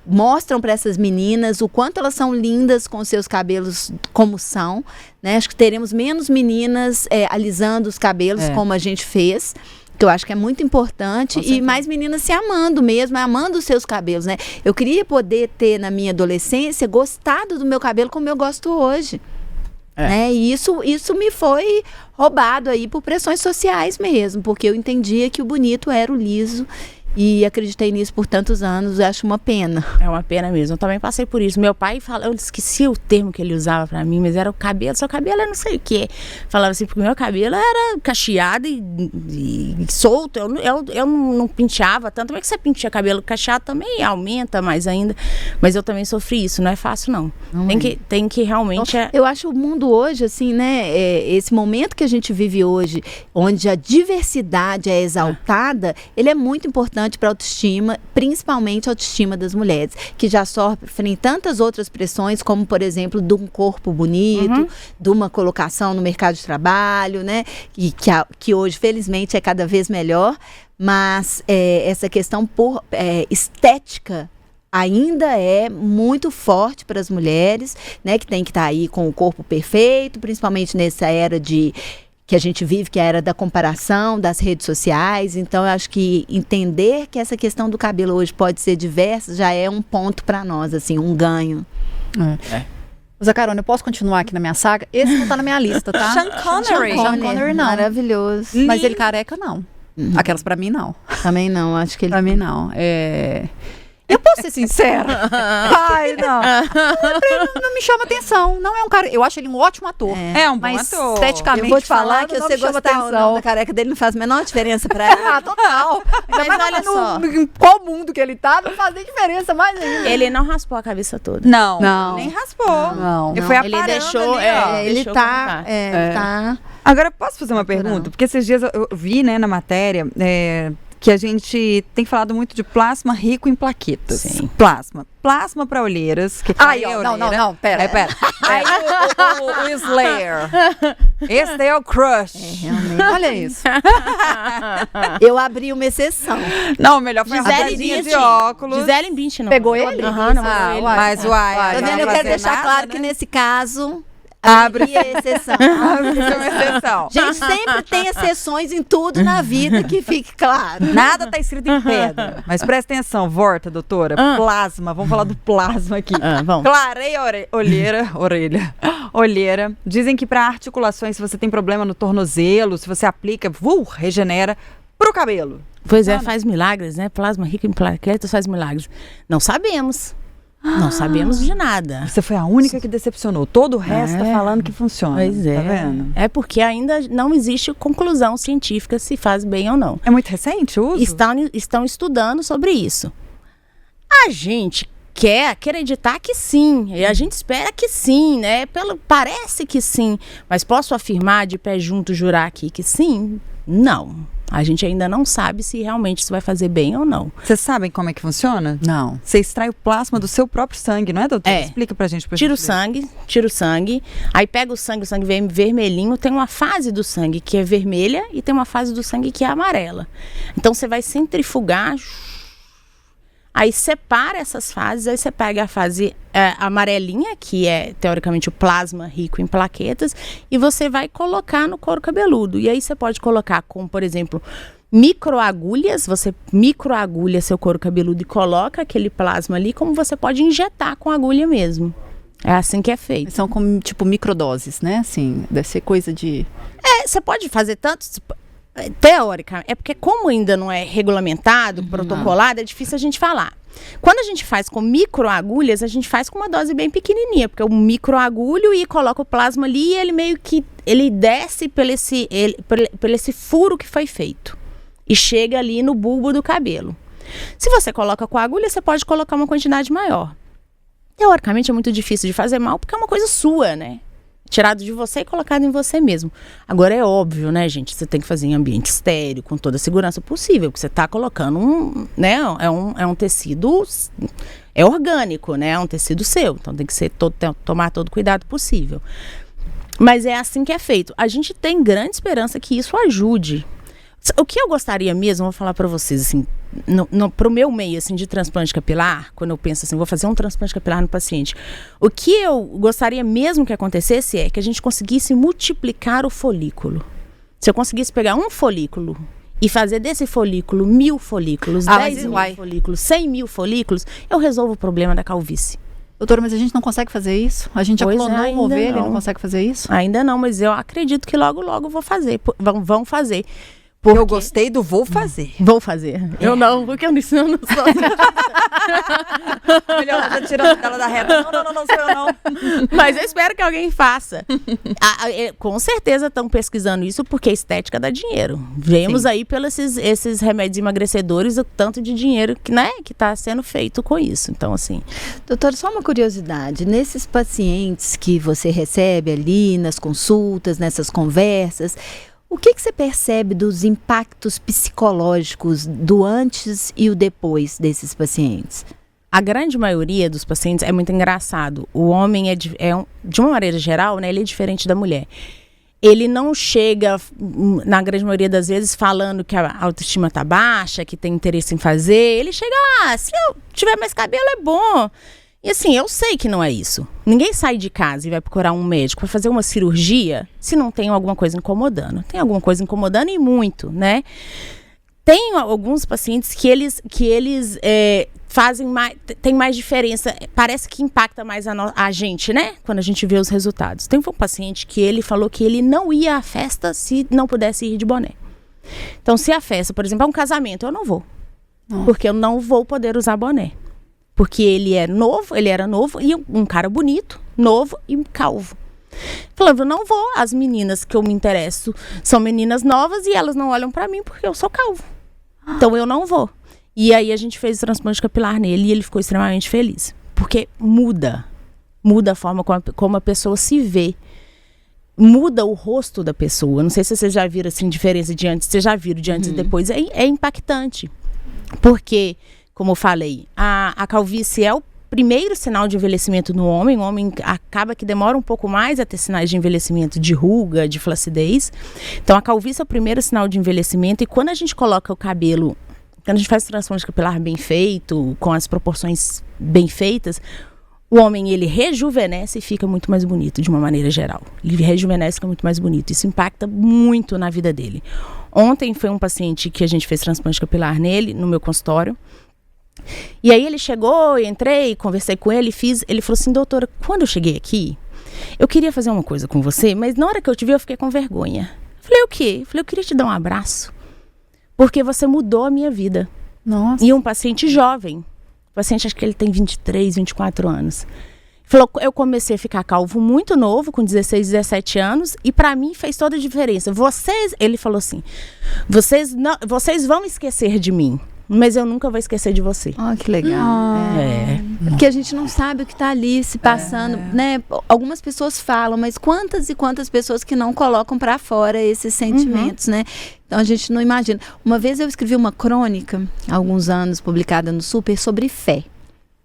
mostram para essas meninas o quanto elas são lindas com seus cabelos como são, né? Acho que teremos menos meninas alisando os cabelos como a gente fez. Que eu acho que é muito importante, e mais meninas se amando mesmo, amando os seus cabelos, né? Eu queria poder ter, na minha adolescência, gostado do meu cabelo como eu gosto hoje. Né? E isso me foi roubado aí por pressões sociais mesmo, porque eu entendia que o bonito era o liso e acreditei nisso por tantos anos. Eu acho uma pena. É uma pena mesmo, eu também passei por isso. Meu pai eu esqueci o termo que ele usava pra mim, mas era o cabelo, seu cabelo é não sei o que. Falava assim, porque meu cabelo era cacheado e solto, eu não penteava tanto. Como é que você penteia cabelo cacheado também aumenta mais ainda, mas eu também sofri isso, não é fácil não. Tem que realmente... Eu acho o mundo hoje, assim, né, esse momento que a gente vive hoje, onde a diversidade é exaltada, ele é muito importante para a autoestima, principalmente a autoestima das mulheres, que já sofrem tantas outras pressões, como, por exemplo, de um corpo bonito, de uma colocação no mercado de trabalho, né? E que hoje, felizmente, é cada vez melhor, mas essa questão por estética ainda é muito forte para as mulheres, né? Que tem que estar aí com o corpo perfeito, principalmente nessa era que a gente vive, que é a era da comparação, das redes sociais. Então, eu acho que entender que essa questão do cabelo hoje pode ser diversa já é um ponto para nós, assim, um ganho. Zacarone, eu posso continuar aqui na minha saga? Esse não tá na minha lista, tá? Sean Connery não. Maravilhoso. Mas ele careca, não. Aquelas pra mim, não. Também não, acho que ele... Pra mim, não. Eu posso ser sincera? Ai, não. Não me chama atenção. Não é um cara. Eu acho ele um ótimo ator. É um bom mas ator. Esteticamente, eu vou te falar que você gostar ou não da careca dele não faz a menor diferença pra ela. Total. Mas olha só. Em qual mundo que ele tá, não faz nem diferença mais ainda. Ele não raspou a cabeça toda. Não. Nem raspou. Não. Ele foi Ele deixou. Ele tá. Agora, posso fazer uma pergunta? Porque esses dias eu vi, né, na matéria... que a gente tem falado muito de plasma rico em plaquetas. Sim. Plasma para olheiras. Que Não, pera. Aí o Slayer. Esse daí é o Crush. Realmente. Olha isso. Eu abri uma exceção. Não, melhor foi a Gisele rapazinha de Bündchen. óculos. Gisele Bündchen não. Pegou ele? Aham, não Ah, pegou ele. Mas Tô vendo, eu quero deixar claro que nesse caso... Abri a exceção. Isso é uma exceção. Gente, sempre tem exceções em tudo na vida, que fique claro. Nada tá escrito em pedra. Mas presta atenção, volta, doutora. Plasma, vamos falar do plasma aqui. Vamos. Clareia olheira. Dizem que para articulações, se você tem problema no tornozelo, se você aplica, regenera pro cabelo. Pois é, faz milagres, né? Plasma rico em plaquetas faz milagres. Não sabemos. Não sabemos de nada. Você foi a única que decepcionou. Todo o resto tá falando que funciona. Pois é. Tá vendo? É porque ainda não existe conclusão científica se faz bem ou não. É muito recente o uso? Estão estudando sobre isso. A gente quer acreditar que sim. E a gente espera que sim, né? Parece que sim. Mas posso afirmar de pé junto, jurar aqui que sim? Não. A gente ainda não sabe se realmente isso vai fazer bem ou não. Vocês sabem como é que funciona? Não. Você extrai o plasma do seu próprio sangue, não é, doutor? Explica pra gente. Tira o sangue, aí pega o sangue vem vermelhinho, tem uma fase do sangue que é vermelha e tem uma fase do sangue que é amarela. Então você vai centrifugar, aí separa essas fases, aí você pega a fase amarelinha, que é teoricamente o plasma rico em plaquetas, e você vai colocar no couro cabeludo. E aí você pode colocar com, por exemplo, microagulhas, você microagulha seu couro cabeludo e coloca aquele plasma ali, como você pode injetar com agulha mesmo. É assim que é feito. São como, tipo, microdoses, né? Assim, deve ser coisa de... Você pode fazer tanto... Teórica, é porque como ainda não é regulamentado, protocolado, é difícil a gente falar. Quando a gente faz com microagulhas, a gente faz com uma dose bem pequenininha, porque eu microagulho e coloco o plasma ali e ele meio que ele desce pelo esse furo que foi feito. e chega ali no bulbo do cabelo. Se você coloca com a agulha, você pode colocar uma quantidade maior. Teoricamente é muito difícil de fazer mal, porque é uma coisa sua, né? Tirado de você e colocado em você mesmo. Agora é óbvio, né, gente? Você tem que fazer em ambiente estéril, com toda a segurança possível, porque você está colocando é um tecido, é orgânico, né? É um tecido seu, então tem que tomar todo o cuidado possível. Mas é assim que é feito. A gente tem grande esperança que isso ajude. O que eu gostaria mesmo, vou falar para vocês, assim, pro meu meio, assim, de transplante capilar, quando eu penso assim, vou fazer um transplante capilar no paciente, o que eu gostaria mesmo que acontecesse é que a gente conseguisse multiplicar o folículo. Se eu conseguisse pegar um folículo e fazer desse folículo 1000 folículos, 10.000 folículos, 100.000 folículos, eu resolvo o problema da calvície. Doutora, mas a gente não consegue fazer isso? A gente já clonou uma ovelha e não consegue fazer isso? Ainda não, mas eu acredito que logo vou fazer, vão fazer. Porque... Eu gostei do vou fazer. Vou fazer. Eu não, porque eu não sou. Melhor, tá tirando ela da reta. Não sou eu não. Mas eu espero que alguém faça. Com certeza estão pesquisando isso, porque a estética dá dinheiro. Vemos aí pelos esses remédios emagrecedores o tanto de dinheiro que está sendo feito com isso. Então, assim... Doutora, só uma curiosidade. Nesses pacientes que você recebe ali, nas consultas, nessas conversas... O que você percebe dos impactos psicológicos do antes e o depois desses pacientes? A grande maioria dos pacientes é muito engraçado. O homem de uma maneira geral, né, ele é diferente da mulher. Ele não chega, na grande maioria das vezes, falando que a autoestima tá baixa, que tem interesse em fazer. Ele chega, se eu tiver mais cabelo é bom. E assim, eu sei que não é isso. Ninguém sai de casa e vai procurar um médico para fazer uma cirurgia se não tem alguma coisa incomodando. Tem alguma coisa incomodando e muito, né? Tem alguns pacientes que eles fazem mais, tem mais diferença, parece que impacta mais a gente, né? Quando a gente vê os resultados. Tem um paciente que ele falou que ele não ia à festa se não pudesse ir de boné. Então, se a festa, por exemplo, é um casamento, eu não vou. Porque eu não vou poder usar boné. Porque ele era novo e um cara bonito, novo e calvo. Falando, não vou, as meninas que eu me interesso são meninas novas e elas não olham pra mim porque eu sou calvo. Então eu não vou. E aí a gente fez o transplante capilar nele e ele ficou extremamente feliz. Porque muda a forma como a pessoa se vê. Muda o rosto da pessoa. Não sei se vocês já viram assim, diferença de antes. Vocês já viram de antes e depois. É impactante. Porque... Como eu falei, a calvície é o primeiro sinal de envelhecimento no homem. O homem acaba que demora um pouco mais a ter sinais de envelhecimento, de ruga, de flacidez. Então, a calvície é o primeiro sinal de envelhecimento. E quando a gente coloca o cabelo, quando a gente faz o transplante capilar bem feito, com as proporções bem feitas, o homem, ele rejuvenesce e fica muito mais bonito, de uma maneira geral. Ele rejuvenesce e fica muito mais bonito. Isso impacta muito na vida dele. Ontem foi um paciente que a gente fez transplante capilar nele, no meu consultório. E aí ele chegou, entrei, conversei com ele, ele falou assim, doutora, quando eu cheguei aqui, eu queria fazer uma coisa com você, mas na hora que eu te vi eu fiquei com vergonha. Falei, o quê? Falei, eu queria te dar um abraço, porque você mudou a minha vida. Nossa. E um paciente jovem, paciente acho que ele tem 23, 24 anos. Falou, eu comecei a ficar calvo muito novo, com 16, 17 anos, e pra mim fez toda a diferença. Ele falou assim, vocês vão esquecer de mim, mas eu nunca vou esquecer de você. Que legal. Porque a gente não sabe o que está ali se passando, né? Algumas pessoas falam, mas quantas e quantas pessoas que não colocam para fora esses sentimentos, né? Então a gente não imagina. Uma vez eu escrevi uma crônica, há alguns anos, publicada no Super, sobre fé.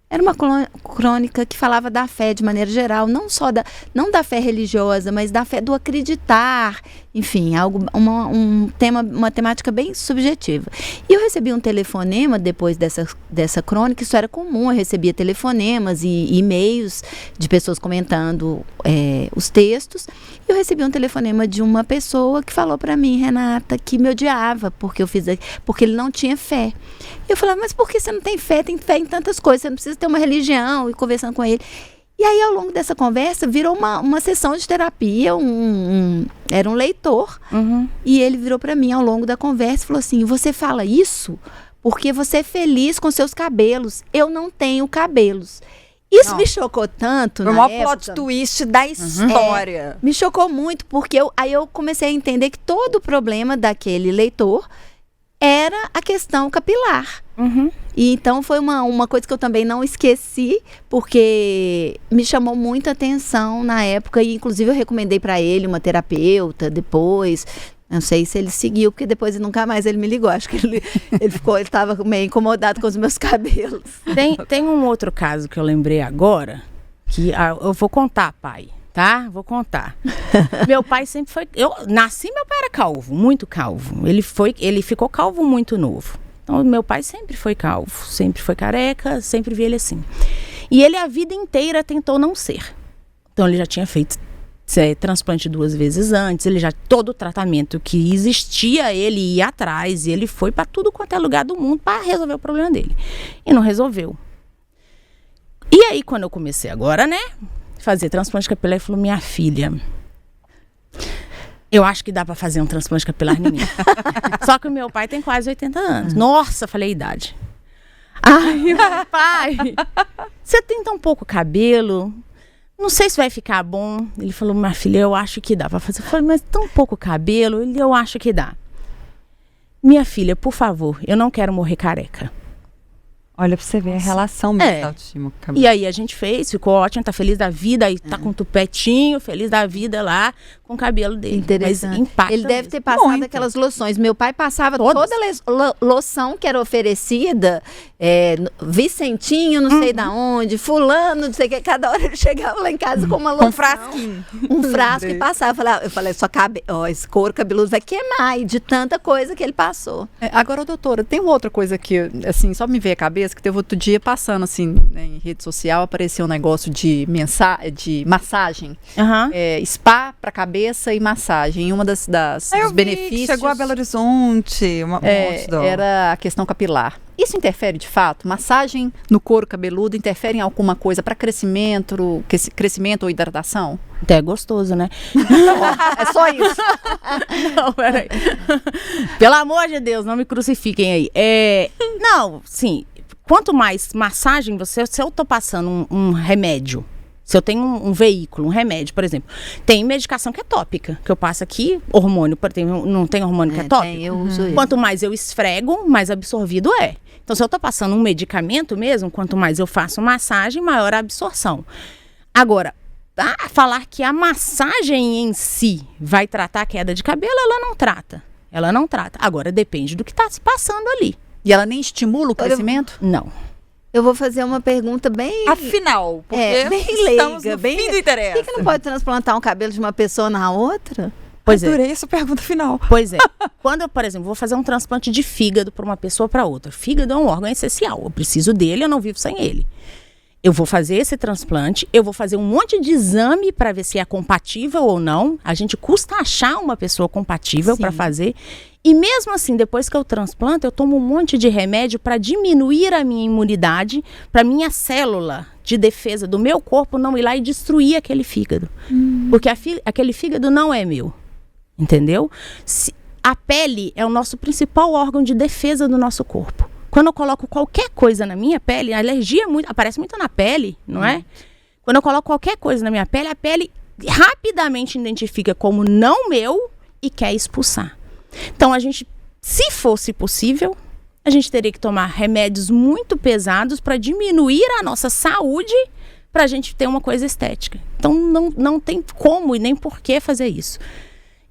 Era uma crônica que falava da fé de maneira geral, não da fé religiosa, mas da fé do acreditar, enfim, uma temática bem subjetiva. E eu recebi um telefonema depois dessa crônica, isso era comum, eu recebia telefonemas e e-mails de pessoas comentando os textos. Eu recebi um telefonema de uma pessoa que falou para mim, Renata, que me odiava porque porque ele não tinha fé. Eu falava, mas por que você não tem fé? Tem fé em tantas coisas, você não precisa ter uma religião, e conversando com ele. E aí, ao longo dessa conversa, virou uma sessão de terapia, era um leitor, e ele virou para mim ao longo da conversa e falou assim, você fala isso porque você é feliz com seus cabelos, eu não tenho cabelos. Isso me chocou tanto, Foi o maior plot twist da história. Me chocou muito, porque aí eu comecei a entender que todo o problema daquele leitor era a questão capilar. E então foi uma coisa que eu também não esqueci, porque me chamou muita atenção na época, e inclusive eu recomendei para ele uma terapeuta depois. Não sei se ele seguiu, porque depois nunca mais ele me ligou. Acho que ele estava meio incomodado com os meus cabelos. Tem um outro caso que eu lembrei agora, que eu vou contar, pai. Tá? Vou contar. Meu pai sempre foi... Eu nasci, meu pai era calvo, muito calvo. Ele ficou calvo muito novo. Então, meu pai sempre foi calvo, sempre foi careca, sempre vi ele assim. E ele a vida inteira tentou não ser. Então, ele já tinha feito transplante 2 vezes antes, ele já todo o tratamento que existia, ele ia atrás, e ele foi para tudo quanto é lugar do mundo para resolver o problema dele. E não resolveu. E aí, quando eu comecei agora, né? Fazer transplante capilar, ele falou: minha filha, eu acho que dá pra fazer um transplante capilar em mim. Só que o meu pai tem quase 80 anos. Nossa, falei a idade. Ai, pai, você tem tão pouco cabelo, não sei se vai ficar bom. Ele falou: minha filha, eu acho que dá pra fazer. Eu falei: mas tão pouco cabelo? Eu acho que dá. Minha filha, por favor, eu não quero morrer careca. Olha pra você ver a relação mesmo da autoestima com o cabelo. E aí a gente fez, ficou ótimo, tá feliz da vida, aí tá com um tupetinho, feliz da vida lá, com o cabelo dele. Interessante. Mas impacta ele deve ter passado aquelas loções. Meu pai passava toda loção que era oferecida, Vicentinho, não sei da onde, fulano, não sei o que. Cada hora ele chegava lá em casa com uma loção. Um frasquinho. Um frasco e passava. Eu falei, esse couro cabeludo vai queimar, e de tanta coisa que ele passou. Agora, doutora, tem uma outra coisa que, assim, só me veio a cabeça, que teve outro dia passando, assim, né, em rede social, apareceu um negócio de massagem. Spa para cabeça e massagem. E uma dos benefícios... Chegou a Belo Horizonte, era a questão capilar. Isso interfere de fato? Massagem no couro cabeludo interfere em alguma coisa para crescimento ou hidratação? É gostoso, né? É só isso. Não, peraí. Pelo amor de Deus, não me crucifiquem aí. Não, sim. Quanto mais massagem se eu tô passando um remédio, se eu tenho um veículo, um remédio, por exemplo, tem medicação que é tópica, que eu passo aqui, hormônio, não tem hormônio que é tópico? Eu uso isso. Quanto mais eu esfrego, mais absorvido é. Então, se eu tô passando um medicamento mesmo, quanto mais eu faço massagem, maior a absorção. Agora, falar que a massagem em si vai tratar a queda de cabelo, ela não trata. Ela não trata. Agora, depende do que tá se passando ali. E ela nem estimula o crescimento? Não. Eu vou fazer uma pergunta bem... Afinal, porque bem estamos leiga, no fim do interesse. Por que não pode transplantar um cabelo de uma pessoa na outra? Adorei essa pergunta final. Pois é. Quando eu, por exemplo, vou fazer um transplante de fígado para uma pessoa para outra. Fígado é um órgão essencial. Eu preciso dele, eu não vivo sem ele. Eu vou fazer esse transplante, eu vou fazer um monte de exame para ver se é compatível ou não. A gente custa achar uma pessoa compatível para fazer. E mesmo assim, depois que eu transplanto, eu tomo um monte de remédio para diminuir a minha imunidade, para minha célula de defesa do meu corpo não ir lá e destruir aquele fígado. Porque aquele fígado não é meu. Entendeu? A pele é o nosso principal órgão de defesa do nosso corpo. Quando eu coloco qualquer coisa na minha pele, a alergia aparece muito na pele, não é? Quando eu coloco qualquer coisa na minha pele, a pele rapidamente identifica como não meu e quer expulsar. Então, se fosse possível, a gente teria que tomar remédios muito pesados para diminuir a nossa saúde, para a gente ter uma coisa estética. Então, não tem como e nem por que fazer isso.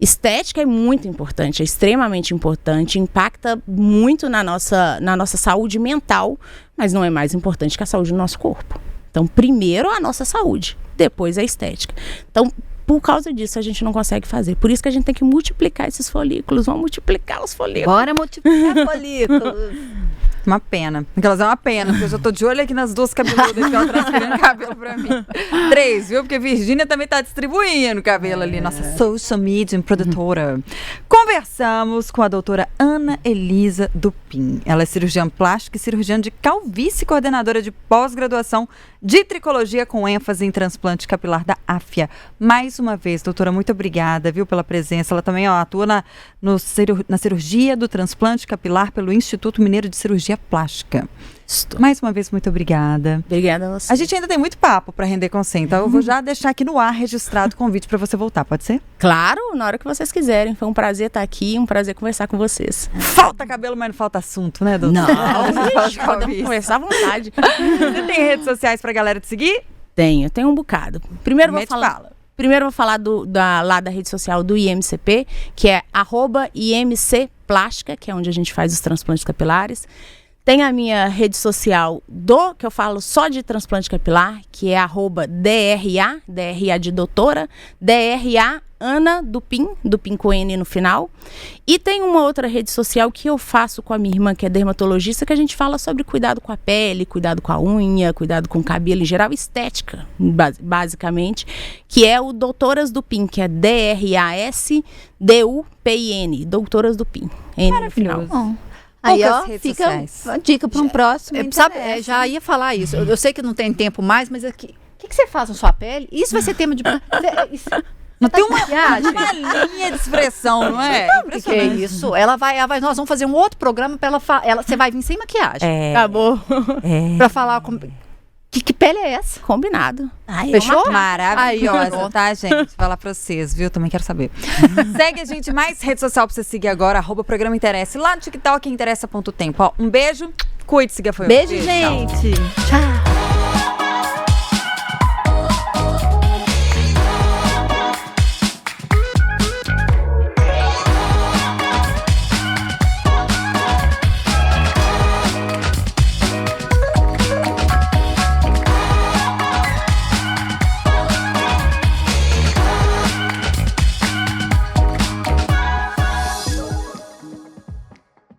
Estética é muito importante, é extremamente importante, impacta muito na nossa saúde mental, mas não é mais importante que a saúde do nosso corpo. Então, primeiro a nossa saúde, depois a estética. Então, por causa disso, a gente não consegue fazer. Por isso que a gente tem que multiplicar esses folículos. Vamos multiplicar os folículos. Bora multiplicar folículos. Uma pena. Aquelas é uma pena, porque eu já tô de olho aqui nas duas cabeludas que ela transferindo cabelo pra mim. 3, viu? Porque Virgínia também tá distribuindo cabelo ali, nossa social media produtora. Conversamos com a doutora Ana Elisa Dupin. Ela é cirurgiã plástica e cirurgiã de calvície, coordenadora de pós-graduação de tricologia com ênfase em transplante capilar da AFIA. Mais uma vez, doutora, muito obrigada, viu, pela presença. Ela também atua na cirurgia do transplante capilar pelo Instituto Mineiro de Cirurgia cirurgia plástica. Mais uma vez, muito obrigada. Obrigada a você. A gente ainda tem muito papo para render com você, então eu vou já deixar aqui no ar registrado o convite para você voltar, pode ser? Claro, na hora que vocês quiserem. Foi um prazer estar aqui, um prazer conversar com vocês. Falta cabelo, mas não falta assunto, né, doutor? Não, podemos conversar à vontade. Você tem redes sociais pra galera te seguir? Tenho um bocado. Primeiro vou falar lá da rede social do IMCP, que é @IMCplástica, que é onde a gente faz os transplantes capilares. Tem a minha rede social que eu falo só de transplante capilar, que é @DRA de doutora, DRA Ana do PIN com N no final. E tem uma outra rede social que eu faço com a minha irmã, que é dermatologista, que a gente fala sobre cuidado com a pele, cuidado com a unha, cuidado com o cabelo em geral, estética, basicamente, que é o Doutoras do PIN, que é DRASDUPIN, Doutoras do PIN, N no final. Aí, ó, fica a dica para um próximo. Já ia falar isso. Eu sei que não tem tempo mais, mas o que você faz na sua pele? Isso vai ser tema de... Não tem uma linha de expressão, não é? Que é isso? Nós vamos fazer um outro programa para você vai vir sem maquiagem. Acabou. Para falar que pele é essa? Combinado. Fechou? Maravilhosa, tá, gente? Vou falar pra vocês, viu? Também quero saber. Segue a gente, mais rede social pra você seguir agora, @programa Interessa. Lá no TikTok, interessa.tempo. Um beijo, cuide-se, Beijo, gente. Tchau.